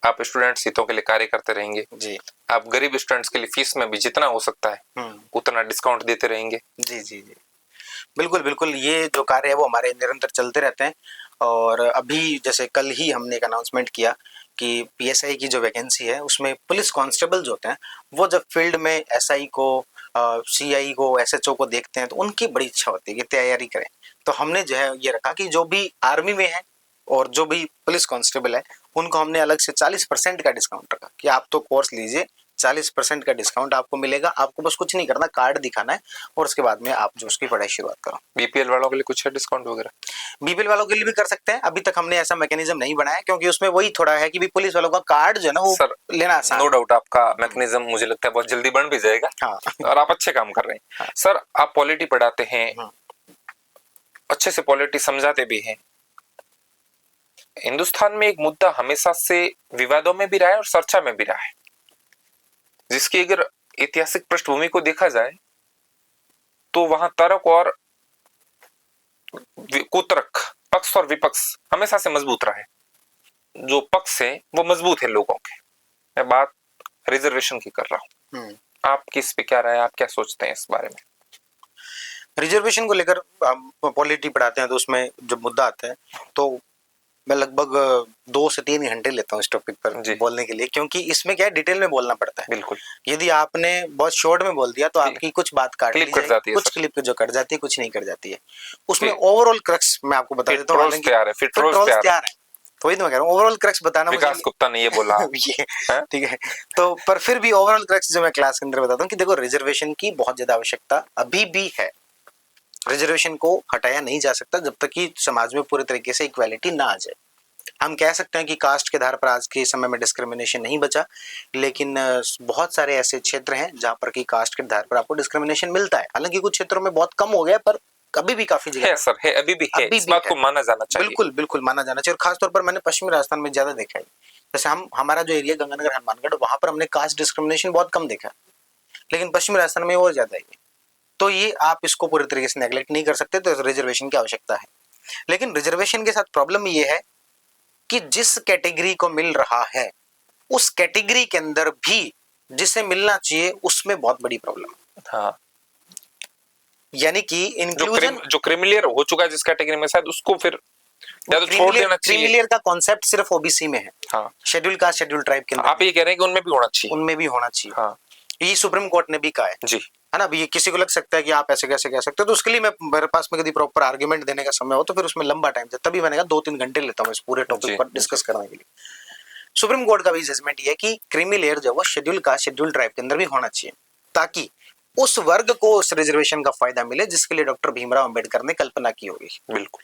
आप स्टूडेंट्स हितों के लिए कार्य करते रहेंगे जी। आप गरीब स्टूडेंट्स के लिए फीस में भी जितना हो सकता है उतना डिस्काउंट देते रहेंगे। जी जी जी बिल्कुल बिल्कुल, ये जो कार्य है वो हमारे निरंतर चलते रहते हैं। और अभी जैसे कल ही हमने एक अनाउंसमेंट किया कि पीएसआई की जो वैकेंसी है उसमें पुलिस कांस्टेबल जो होते हैं वो जब फील्ड में एसआई को सीआई को एसएचओ को देखते हैं तो उनकी बड़ी इच्छा होती है कि तैयारी करें। तो हमने जो है ये रखा कि जो भी आर्मी में है और जो भी पुलिस कांस्टेबल है उनको हमने अलग से 40% का डिस्काउंट रखा कि आप तो कोर्स लीजिए, 40% का डिस्काउंट आपको मिलेगा। आपको बस कुछ नहीं करना, कार्ड दिखाना है और उसके बाद में आप जो उसकी पढ़ाई शुरुआत करो। बीपीएल वालों के लिए कुछ है डिस्काउंट वगैरह? बीपीएल वालों के लिए भी कर सकते हैं। अभी तक हमने ऐसा मैकेनिज्म नहीं बनाया क्योंकि उसमें वही थोड़ा है कि भी पुलिस वालों का कार्ड जो है ना वो सर लेना आसान। नो डाउट आपका मैकेनिज्म मुझे लगता है बहुत जल्दी बन भी जाएगा। हाँ। और आप अच्छे काम कर रहे हैं। हाँ। सर आप पॉलिटी पढ़ाते हैं, अच्छे से पॉलिटी समझाते भी हैं, हिंदुस्तान में एक मुद्दा हमेशा से विवादों में भी रहा है और चर्चा में भी रहा है, जिसकी अगर ऐतिहासिक पृष्ठभूमि को देखा जाए तो वहां तर्क और कुतर्क, पक्ष और विपक्ष हमेशा से मजबूत रहा है। जो पक्ष है वो मजबूत है लोगों के। मैं बात रिजर्वेशन की कर रहा हूँ। आपकी इस पे क्या राय है, आप क्या सोचते हैं इस बारे में? रिजर्वेशन को लेकर हम पॉलिटी पढ़ाते हैं तो उसमें जब मुद्दा आता है तो मैं लगभग 2 से 3 घंटे लेता हूँ इस टॉपिक पर बोलने के लिए, क्योंकि इसमें क्या है, डिटेल में बोलना पड़ता है। बिल्कुल। यदि आपने बहुत शॉर्ट में बोल दिया तो आपकी कुछ बात काट ली जाती है, कुछ क्लिप जो कट जाती है, कुछ नहीं कट जाती है। उसमें ओवरऑल क्रक्स मैं आपको बता देता हूँ। तैयार है, वही तो मैं कह रहा हूँ, ओवरऑल क्रक्स बताना विकास गुप्ता ने ये बोला ये ठीक है। तो पर फिर भी ओवरऑल क्रक्स जो मैं क्लास के अंदर बताता हूँ कि देखो, रिजर्वेशन की बहुत ज्यादा आवश्यकता अभी भी है। रिजर्वेशन को हटाया नहीं जा सकता जब तक कि समाज में पूरे तरीके से इक्वालिटी ना आ जाए। हम कह सकते हैं कि कास्ट के आधार पर आज के समय में डिस्क्रिमिनेशन नहीं बचा, लेकिन बहुत सारे ऐसे क्षेत्र हैं जहां पर कि कास्ट के आधार पर आपको डिस्क्रिमिनेशन मिलता है। हालांकि कुछ क्षेत्रों में बहुत कम हो गया, पर अभी भी काफी जगह है सर, है, अभी भी है। इस बात को माना जाना चाहिए। बिल्कुल बिल्कुल माना जाना चाहिए। और खासतौर पर मैंने पश्चिमी राजस्थान में ज्यादा देखा है। जैसे हमारा जो एरिया गंगानगर हनुमानगढ़, वहां पर हमने कास्ट डिस्क्रिमिनेशन बहुत कम देखा, लेकिन पश्चिमी राजस्थान में और ज्यादा है। तो ये आप इसको पूरी तरीके से नेग्लेक्ट नहीं कर सकते। तो रिजर्वेशन की आवश्यकता है, लेकिन रिजर्वेशन के साथ प्रॉब्लम ये है कि जिस कैटेगरी को मिल रहा है उस कैटेगरी के अंदर भी जिसे मिलना चाहिए उसमें बहुत बड़ी प्रॉब्लम है। हाँ, यानी कि इंक्लूजन जो क्रीमिलियर हो चुका है जिस कैटेगरी में, शायद उसको फिर या तो छोड़ देना चाहिए। क्रीमिलियर का कॉन्सेप्ट सिर्फ ओबीसी में है। हाँ, शेड्यूल कास्ट शेड्यूल ट्राइब के अंदर आप ये कह रहे हैं कि उनमें भी होना चाहिए? उनमें भी होना चाहिए। हाँ, ये सुप्रीम कोर्ट ने भी कहा है जी, है ना। अभी ये किसी को लग सकता है कि आप ऐसे कैसे कह सकते हो, तो उसके लिए मेरे पास में यदि प्रॉपर आर्गुमेंट देने का समय हो तो फिर उसमें लंबा टाइम तभी मैंने कहा 2-3 घंटे लेता हूँ इस पूरे टॉपिक पर डिस्कस करने के लिए। सुप्रीम कोर्ट का भी जजमेंट ये है कि क्रीमी लेयर जो है शेड्यूल कास्ट शेड्यूल ट्राइब के अंदर भी होना चाहिए, ताकि उस वर्ग को उस रिजर्वेशन का फायदा मिले जिसके लिए डॉक्टर भीमराव अंबेडकर ने कल्पना की होगी। बिल्कुल।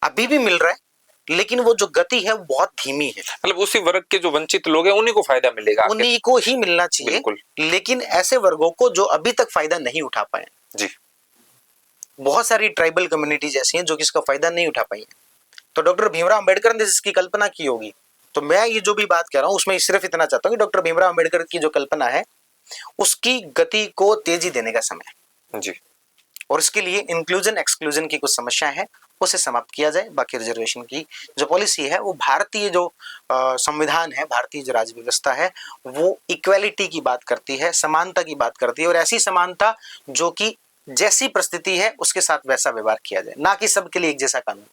अभी भी मिल रहा है, लेकिन वो जो गति है वो बहुत धीमी है। मतलब उसी वर्ग के जो वंचित लोग हैं उन्हीं को फायदा मिलेगा, उन्हीं को ही मिलना चाहिए। लेकिन ऐसे वर्गों को जो अभी तक फायदा नहीं उठा पाए, जी, बहुत सारी ट्राइबल कम्युनिटीज ऐसी हैं जो कि इसका फायदा नहीं उठा पाई हैं। तो डॉक्टर भीमराव अंबेडकर ने जिसकी कल्पना की होगी, तो मैं ये जो भी बात कह रहा हूँ उसमें सिर्फ इतना चाहता हूँ कि डॉक्टर भीमराव अंबेडकर की जो कल्पना है उसकी गति को तेजी देने का समय जी, और इसके लिए इंक्लूजन एक्सक्लूजन की कुछ समस्या है उसे समाप्त किया जाए। बाकी रिजर्वेशन की जो पॉलिसी है वो भारतीय जो संविधान है, भारतीय जो राज्य व्यवस्था है, वो इक्वालिटी की बात करती है, समानता की बात करती है, और ऐसी समानता जो कि जैसी परिस्थिति है उसके साथ वैसा व्यवहार किया जाए, ना कि सबके लिए एक जैसा कानून।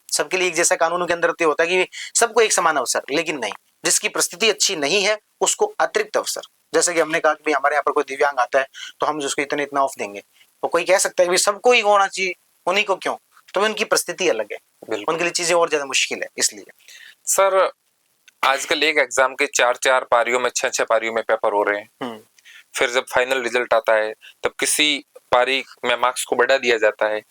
सबके लिए एक जैसा कानून के अंदर तो होता है कि सबको एक समान अवसर, लेकिन नहीं, जिसकी परिस्थिति अच्छी नहीं है उसको अतिरिक्त अवसर। जैसे कि हमने कहा कि हमारे यहाँ पर कोई दिव्यांग आता है तो हम जिसको इतने इतना ऑफ देंगे, तो कोई कह सकता है कि सबको ही होना चाहिए, उन्हीं को क्यों? तो उनकी परिस्थिति अलग है, उनके लिए चीजें और ज्यादा मुश्किल है। इसलिए सर आजकल एक एग्जाम के 4-4 पारियों में 6-6 पारियों में पेपर हो रहे हैं। फिर जब फाइनल रिजल्ट आता है तब किसी पारी में मार्क्स को बढ़ा दिया जाता है,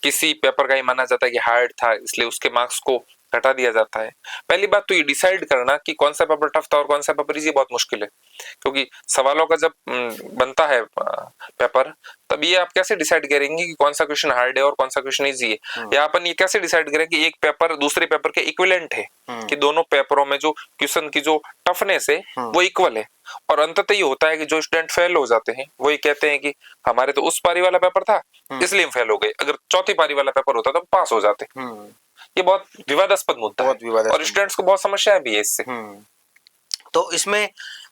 किसी पेपर का ये माना जाता है कि हार्ड था इसलिए उसके मार्क्स को घटा दिया जाता है। पहली बात तो ये डिसाइड करना कि कौन सा पेपर टफ था और कौन सा पेपर इजी बहुत मुश्किल है, क्योंकि सवालों का जब बनता है पेपर तब ये आप कैसे डिसाइड करेंगे कि कौन सा क्वेश्चन हार्ड है और कौन सा क्वेश्चन इजी है, या अपन ये कैसे डिसाइड करें कि एक पेपर दूसरे पेपर के इक्विवेलेंट है, कि दोनों पेपरों में जो क्वेश्चन की जो टफनेस है वो इक्वल है। और अंततः ये होता है कि जो स्टूडेंट फेल हो जाते हैं वो ये कहते हैं कि हमारे तो उस पारी वाला पेपर था इसलिए हम फेल हो गए, अगर चौथी पारी वाला पेपर होता तो पास हो जाते। ये बहुत विवादास्पद मुद्दा है और स्टूडेंट्स को बहुत समस्याएं भी है इससे। तो इसमें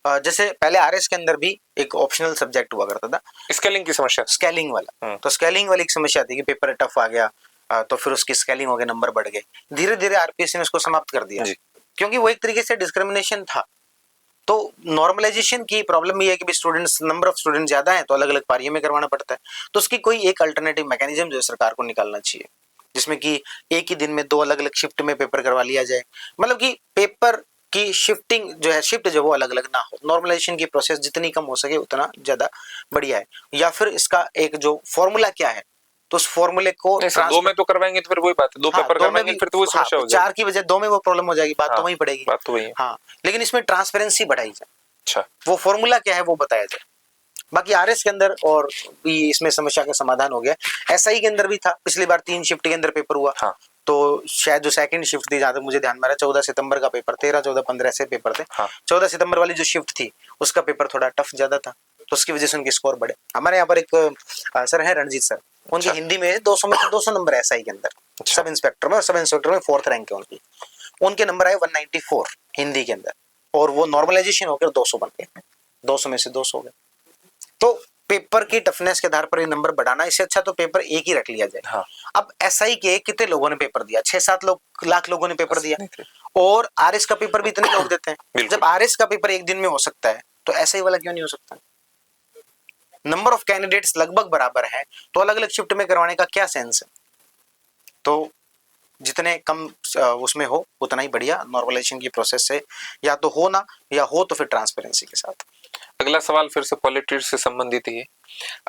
जैसे पहले आरएस के अंदर भी एक ऑप्शनल सब्जेक्ट हुआ करता था, स्केलिंग की समस्या, स्केलिंग वाला। तो स्केलिंग वाली एक समस्या थी कि पेपर टफ आ गया तो फिर उसकी स्केलिंग हो गया, नंबर बढ़ गए। धीरे धीरे आरपीएससी ने उसको समाप्त कर दिया क्योंकि वो एक तरीके से डिस्क्रिमिनेशन था। तो नॉर्मलाइजेशन की प्रॉब्लम ये है कि स्टूडेंट्स, नंबर ऑफ स्टूडेंट ज्यादा है तो अलग अलग पारियों में करवाना पड़ता है। तो उसकी कोई एक अल्टरनेटिव मैकेनिज्म जो सरकार को निकालना चाहिए, जिसमें कि एक ही दिन में 2 अलग अलग शिफ्ट में पेपर करवा लिया जाए, मतलब कि पेपर की शिफ्टिंग जो है, शिफ्ट जो वो अलग अलग ना हो। नॉर्मलाइजेशन की प्रोसेस जितनी कम हो सके उतना ज्यादा बढ़िया है। या फिर इसका एक जो फॉर्मूला क्या है, तो उस फॉर्मूले को 2 में तो करवाएंगे तो फिर वही बात है, 2 पेपर करवाएंगे फिर तो वही समस्या हो जाएगी। 4 की वजह 2 में वो प्रॉब्लम हो जाएगी, बात तो वही पड़ेगी। बात तो वही है। हाँ, लेकिन इसमें ट्रांसपेरेंसी बढ़ाई जाए। अच्छा, वो फॉर्मूला क्या है वो बताया जाए। बाकी आरएस के अंदर और भी इसमें समस्या का समाधान हो गया। एसआई के अंदर भी था, पिछली बार 3 शिफ्ट के अंदर पेपर हुआ। हाँ। तो शायद जो सेकंड शिफ्ट थी, जहां तक मुझे ध्यान में आ रहा है, 14 सितंबर का पेपर, 13, 14, 15 ऐसे पेपर थे। हाँ। 14 सितंबर वाली जो शिफ्ट थी उसका पेपर थोड़ा टफ ज्यादा था, तो उसकी वजह से उनके स्कोर बढ़े। हमारे यहाँ पर एक सर है रणजीत सर, उनकी अच्छा। हिंदी में 200 में से 200 नंबर एसआई के अंदर, अच्छा। सब इंस्पेक्टर में, और सब इंस्पेक्टर में 4th रैंक है उनकी। उनके नंबर आए 194 हिंदी के अंदर, और वो नॉर्मलाइजेशन होकर 200 बन गए, 200 में से 200 हो गए। तो पेपर की टफनेस के आधार पर ये नंबर बढ़ाना, इससे अच्छा तो पेपर एक ही रख लिया जाए। हाँ। अब एसआई के कितने लोगों ने पेपर दिया? 6-7 लाख लोगों ने पेपर दिया, नहीं थे। और आरएस का पेपर भी इतने लोग देते हैं। बिल्कुल। जब आरएस का पेपर एक दिन में हो सकता है, तो एसआई वाला क्यों नहीं हो सकता? नंबर ऑफ कैंडिडेट्स लगभग बराबर है, तो अलग अलग शिफ्ट में करवाने का क्या सेंस है? तो जितने कम उसमें हो उतना ही बढ़िया, नॉर्मलाइजेशन की प्रोसेस से या तो हो ना, या हो तो फिर ट्रांसपेरेंसी के साथ। अगला सवाल फिर से पॉलिटिक्स से संबंधित ही है।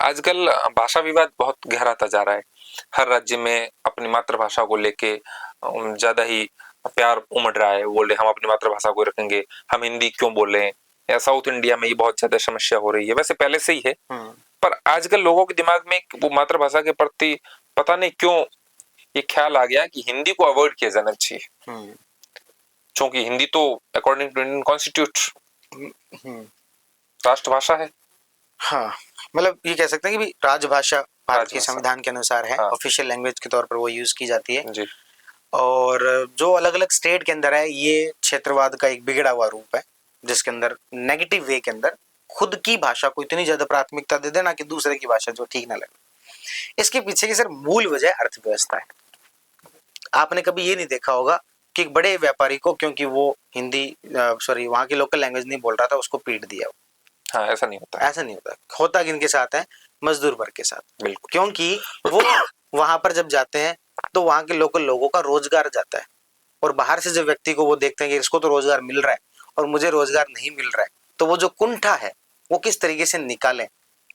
आजकल भाषा विवाद बहुत गहराता जा रहा है। हर राज्य में अपनी मातृभाषा को लेके ज्यादा ही प्यार उमड़ रहा है। बोले हम अपनी मातृभाषा को रखेंगे, हम हिंदी क्यों बोले। या साउथ इंडिया में ये बहुत ज्यादा समस्या हो रही है, वैसे पहले से ही है, पर आजकल लोगों के दिमाग में वो मातृभाषा के प्रति पता नहीं क्यों ये ख्याल आ गया कि हिंदी को अवॉइड किया जाना चाहिए, क्योंकि हिंदी तो अकॉर्डिंग टू इंडियन कॉन्स्टिट्यूशन राष्ट्रभाषा है। हाँ, मतलब ये कह सकते हैं कि भी राजभाषा भारत के राजभाषा। संविधान के अनुसार है, हाँ। ऑफिशियल लैंग्वेज के तौर पर वो यूज की जाती है। जी। और जो अलग अलग स्टेट के अंदर है, ये क्षेत्रवाद का एक बिगड़ा हुआ रूप है, जिसके अंदर नेगेटिव वे के अंदर खुद की भाषा को इतनी ज्यादा प्राथमिकता दे देना कि दूसरे की भाषा जो ठीक ना लगे। इसके पीछे की सर मूल वजह अर्थव्यवस्था है। आपने कभी ये नहीं देखा होगा कि एक बड़े व्यापारी को, क्योंकि वो वहाँ की लोकल लैंग्वेज नहीं बोल रहा था, उसको पीट दिया। हाँ, ऐसा नहीं होता। ऐसा नहीं होता। होता किनके साथ है? मजदूर वर्ग के साथ। बिल्कुल। क्योंकि वो वहां पर जब जाते हैं तो वहां के लोकल लोगों का रोजगार जाता है, और बाहर से जब व्यक्ति को वो देखते हैं कि इसको तो रोजगार मिल रहा है और मुझे रोजगार नहीं मिल रहा है, तो वो जो कुंठा है वो किस तरीके से निकालें,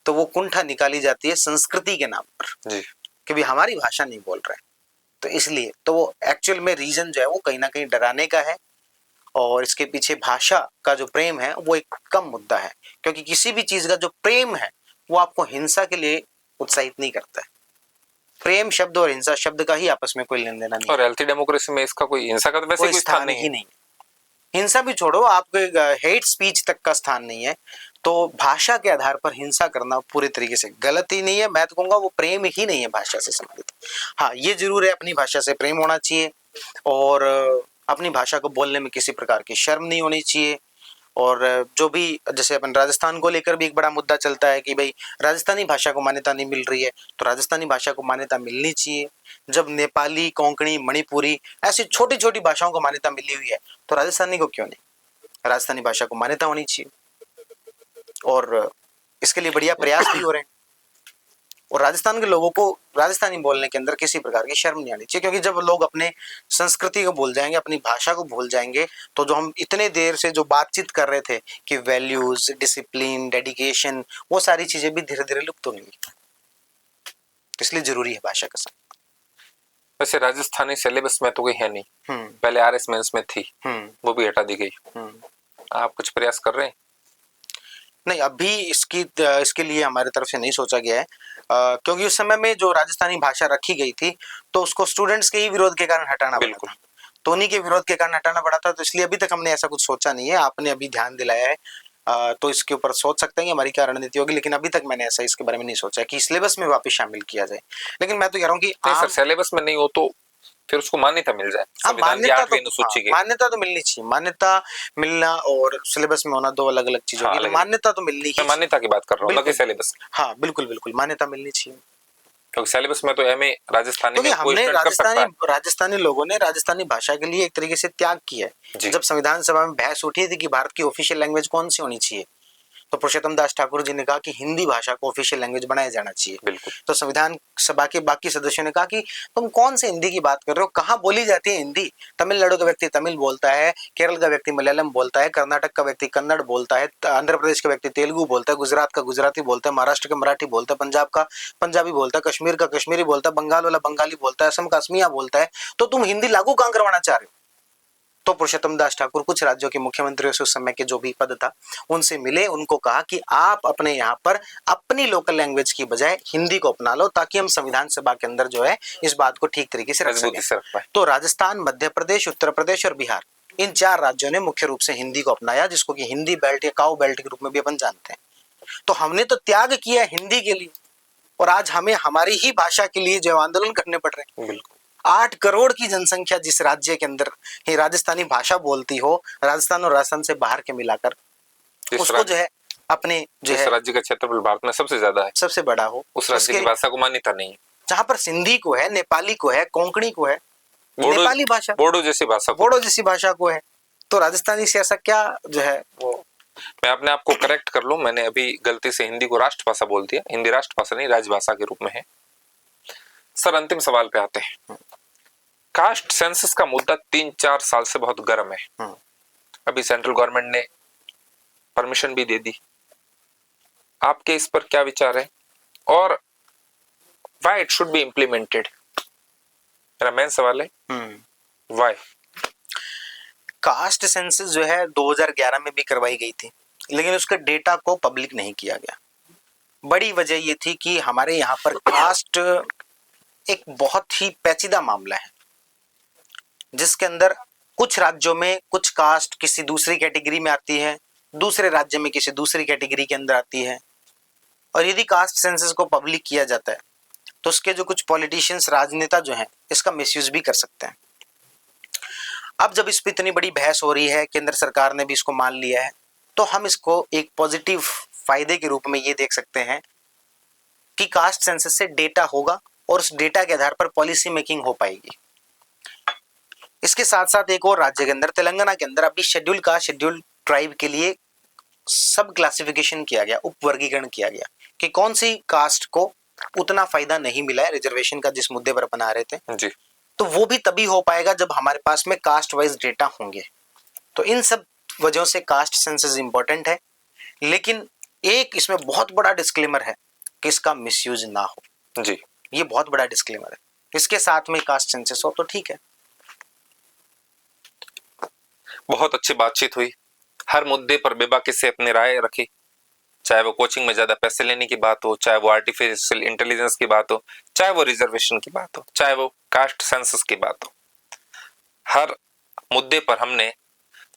तो वो कुंठा निकाली जाती है संस्कृति के नाम पर जी। कि भी हमारी भाषा नहीं बोल रहे हैं। तो इसलिए तो वो एक्चुअल में रीजन जो है वो कहीं ना कहीं डराने का है, और इसके पीछे भाषा का जो प्रेम है वो एक कम मुद्दा है, क्योंकि किसी भी चीज का जो प्रेम है वो आपको हिंसा के लिए उत्साहित नहीं करता है। प्रेम शब्द और हिंसा शब्द का ही आपस में कोई लेन देना नहीं, और हेल्थी डेमोक्रेसी में इसका कोई हिंसा का तो वैसे कोई स्थान नहीं ही है। नहीं। हिंसा भी छोड़ो, आपके हेट स्पीच तक का स्थान नहीं है। तो भाषा के आधार पर हिंसा करना पूरी तरीके से गलत ही नहीं है। मैं तो कहूंगा वो प्रेम ही नहीं है भाषा से संबंधित। हाँ, ये जरूर है, अपनी भाषा से प्रेम होना चाहिए, और अपनी भाषा को बोलने में किसी प्रकार की शर्म नहीं होनी चाहिए। और जो भी, जैसे अपन राजस्थान को लेकर भी एक बड़ा मुद्दा चलता है कि भाई राजस्थानी भाषा को मान्यता नहीं मिल रही है, तो राजस्थानी भाषा को मान्यता मिलनी चाहिए। जब नेपाली, कोंकणी, मणिपुरी ऐसी छोटी छोटी भाषाओं को मान्यता मिली हुई है, तो राजस्थानी को क्यों नहीं? राजस्थानी भाषा को मान्यता होनी चाहिए, और इसके लिए बढ़िया प्रयास भी हो रहे हैं। और राजस्थान के लोगों को राजस्थानी बोलने के अंदर किसी प्रकार की शर्म नहीं आनी चाहिए, क्योंकि जब लोग अपने संस्कृति को भूल जाएंगे, अपनी भाषा को भूल जाएंगे, तो जो हम इतने देर से जो बातचीत कर रहे थे कि वैल्यूज, डिसिप्लिन, डेडिकेशन, वो सारी चीजें भी धीरे धीरे लुप्त होंगी। इसलिए जरूरी है भाषा का संग। वैसे राजस्थानी सिलेबस में तो कोई है नहीं, पहले आरएस मेंस में थी, वो भी हटा दी गई। आप कुछ प्रयास कर रहे हैं? नहीं, अभी इसके लिए हमारी तरफ से नहीं सोचा गया है, क्योंकि उस समय में जो राजस्थानी भाषा रखी गई थी तो उसको स्टूडेंट्स के ही विरोध के कारण हटाना पड़ा था, तो उन्हीं के विरोध के कारण हटाना पड़ा था। तो इसलिए अभी तक हमने ऐसा कुछ सोचा नहीं है। आपने अभी ध्यान दिलाया है, तो इसके ऊपर सोच सकते हैं कि हमारी क्या रणनीति होगी, लेकिन अभी तक मैंने ऐसा इसके बारे में नहीं सोचा कि सिलेबस में वापस शामिल किया जाए। लेकिन मैं तो कह रहा हूँ कि सर, सिलेबस में नहीं हो तो फिर उसको मान्यता मिल जाए। मान्यता तो मिलनी चाहिए। मान्यता मिलना और सिलेबस में होना दो अलग अलग चीजें होगी। मान्यता तो मिलनी ही। मैं मान्यता की बात कर रहा हूँ, ना कि सिलेबस। हाँ, बिल्कुल बिल्कुल मान्यता मिलनी चाहिए, क्योंकि सिलेबस में तो एमए राजस्थानी में कोई हमने स्टूडेंट कर सकता है। राजस्थानी लोगों ने राजस्थानी भाषा के लिए एक तरीके से त्याग किया है। जब संविधान सभा में बहस उठी थी कि भारत की ऑफिशियल लैंग्वेज कौन सी होनी चाहिए, तो पुरुषोत्तम दास ठाकुर जी ने कहा कि हिंदी भाषा को ऑफिशियल लैंग्वेज बनाया जाना चाहिए। बिल्कुल। तो संविधान सभा के बाकी सदस्यों ने कहा कि तुम कौन से हिंदी की बात कर रहे हो, कहाँ बोली जाती है हिंदी? तमिलनाडु का व्यक्ति तमिल बोलता है, केरल का व्यक्ति मलयालम बोलता है, कर्नाटक का व्यक्ति कन्नड़ बोलता है, आंध्र प्रदेश का व्यक्ति तेलुगु बोलता है, गुजरात का गुजराती बोलता है, महाराष्ट्र का मराठी बोलता है, पंजाब का पंजाबी बोलता है, कश्मीर का कश्मीरी बोलता है, बंगाल वाला बंगाली बोलता है, असम का असमिया बोलता है। तो तुम हिंदी लागू कहाँ करवाना चाह रहे हो? तो पुरुषोत्तम दास ठाकुर कुछ राज्यों के मुख्यमंत्रियों से उस समय के जो भी पद था उनसे मिले, उनको कहा कि आप अपने यहाँ पर अपनी लोकल लैंग्वेज की बजाय हिंदी को अपना लो, ताकि हम संविधान सभा के अंदर जो है इस बात को ठीक तरीके से रख मजबूती से सकें। रख पाए। तो राजस्थान, मध्य प्रदेश, उत्तर प्रदेश और बिहार, इन 4 राज्यों ने मुख्य रूप से हिंदी को अपनाया, जिसको कि हिंदी बेल्ट या काऊ बेल्ट के रूप में भी अपन जानते हैं। तो हमने तो त्याग किया हिंदी के लिए, और आज हमें हमारी ही भाषा के लिए जो आंदोलन करने पड़ रहे हैं। बिल्कुल 8 करोड़ की जनसंख्या जिस राज्य के अंदर ही राजस्थानी भाषा बोलती हो, राजस्थान और राजस्थान से बाहर के मिलाकर, जिस उसको जो है अपने जो जिस है राज्य का क्षेत्रफल भारत में सबसे ज्यादा है, सबसे बड़ा हो, उस राज्य की भाषा को मान्यता नहीं है। जहां पर सिंधी को है, नेपाली को है, कोंकणी को है, नेपाली भाषा, बोडो जैसी भाषा को, बोडो जैसी भाषा को है, तो राजस्थानी से ऐसा क्या जो है वो। मैं अपने आप को करेक्ट कर लूं, मैंने अभी गलती से हिंदी को राष्ट्रभाषा बोल दिया। हिंदी राष्ट्रभाषा नहीं, राजभाषा के रूप में है। सर अंतिम सवाल पे आते हैं। कास्ट सेंसस का मुद्दा 3-4 साल से बहुत गर्म है। अभी सेंट्रल गवर्नमेंट ने परमिशन भी दे दी। आपके इस पर क्या विचार है, और why it should be implemented? मेरा मेन सवाल है व्हाई। कास्ट सेंसस जो है 2011 में भी करवाई गई थी, लेकिन उसके डेटा को पब्लिक नहीं किया गया। बड़ी वजह ये थी कि हमारे यहाँ पर कास्ट एक बहुत ही पेचीदा मामला है, जिसके अंदर कुछ राज्यों में कुछ कास्ट किसी दूसरी कैटेगरी में आती है, दूसरे राज्य में किसी दूसरी कैटेगरी के अंदर आती है। और यदि कास्ट सेंसस को पब्लिक किया जाता है तो उसके जो कुछ पॉलिटिशियंस, राजनेता जो हैं, इसका मिसयूज भी कर सकते हैं। अब जब इस पर इतनी बड़ी बहस हो रही है, केंद्र सरकार ने भी इसको मान लिया है, तो हम इसको एक पॉजिटिव फायदे के रूप में ये देख सकते हैं कि कास्ट सेंसस से डेटा होगा और उस डेटा के आधार पर पॉलिसी मेकिंग हो पाएगी। इसके साथ साथ एक और राज्य के अंदर, तेलंगाना के अंदर, अभी शेड्यूल ट्राइब के लिए सब क्लासिफिकेशन किया गया, उप वर्गीकरण किया गया कि कौन सी कास्ट को उतना फायदा नहीं मिला है रिजर्वेशन का, जिस मुद्दे पर बना रहे थे जी। तो वो भी तभी हो पाएगा जब हमारे पास में कास्ट वाइज डेटा होंगे। तो इन सब वजहों से कास्ट सेंसस इंपॉर्टेंट है, लेकिन एक इसमें बहुत बड़ा डिस्क्लेमर है कि इसका मिसयूज ना हो। जी, ये बहुत बड़ा डिस्क्लेमर है। इसके साथ में कास्ट सेंसस हो तो ठीक है। बहुत अच्छी बातचीत हुई। हर मुद्दे पर बेबाकी से अपनी राय रखी, चाहे वो कोचिंग में ज्यादा पैसे लेने की बात हो, चाहे वो आर्टिफिशियल इंटेलिजेंस की बात हो, चाहे वो रिजर्वेशन की बात हो, चाहे वो कास्ट सेंसस की बात हो। हर मुद्दे पर हमने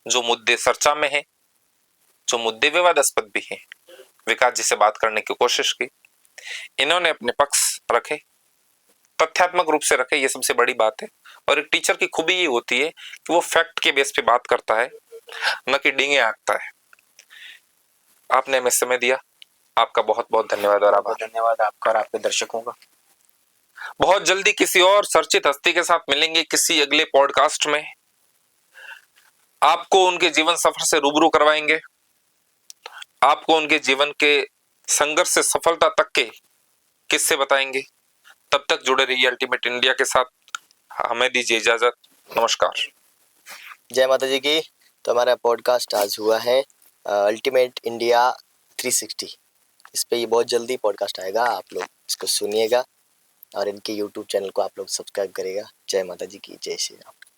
जो मुद्दे चर्चा में हैं, जो मुद्दे विवादास्पद भी हैं, विकास जी से बात करने की कोशिश की। इन्होंने अपने पक्ष रखे, तथ्यात्मक रूप से रखे, ये सबसे बड़ी बात है। और एक टीचर की खूबी ये होती है कि वो फैक्ट के बेस पे बात करता है, न कि डींगे हाँकता है। आपने हमें समय दिया, आपका बहुत बहुत धन्यवाद और आभार। धन्यवाद आपका और आपके दर्शकों का। बहुत जल्दी किसी और चर्चित हस्ती के साथ मिलेंगे किसी अगले पॉडकास्ट में। आपको उनके जीवन सफर से रूबरू करवाएंगे, आपको उनके जीवन के संघर्ष से सफलता तक के किस्से बताएंगे। तब तक जुड़े रहिए अल्टीमेट इंडिया के साथ। हमें दीजिए इजाजत। नमस्कार। जय माता जी की। तो हमारा पॉडकास्ट आज हुआ है अल्टीमेट इंडिया 360। इस पे ये बहुत जल्दी पॉडकास्ट आएगा, आप लोग इसको सुनिएगा और इनके यूट्यूब चैनल को आप लोग सब्सक्राइब करेगा। जय माता जी की, जय श्री राम।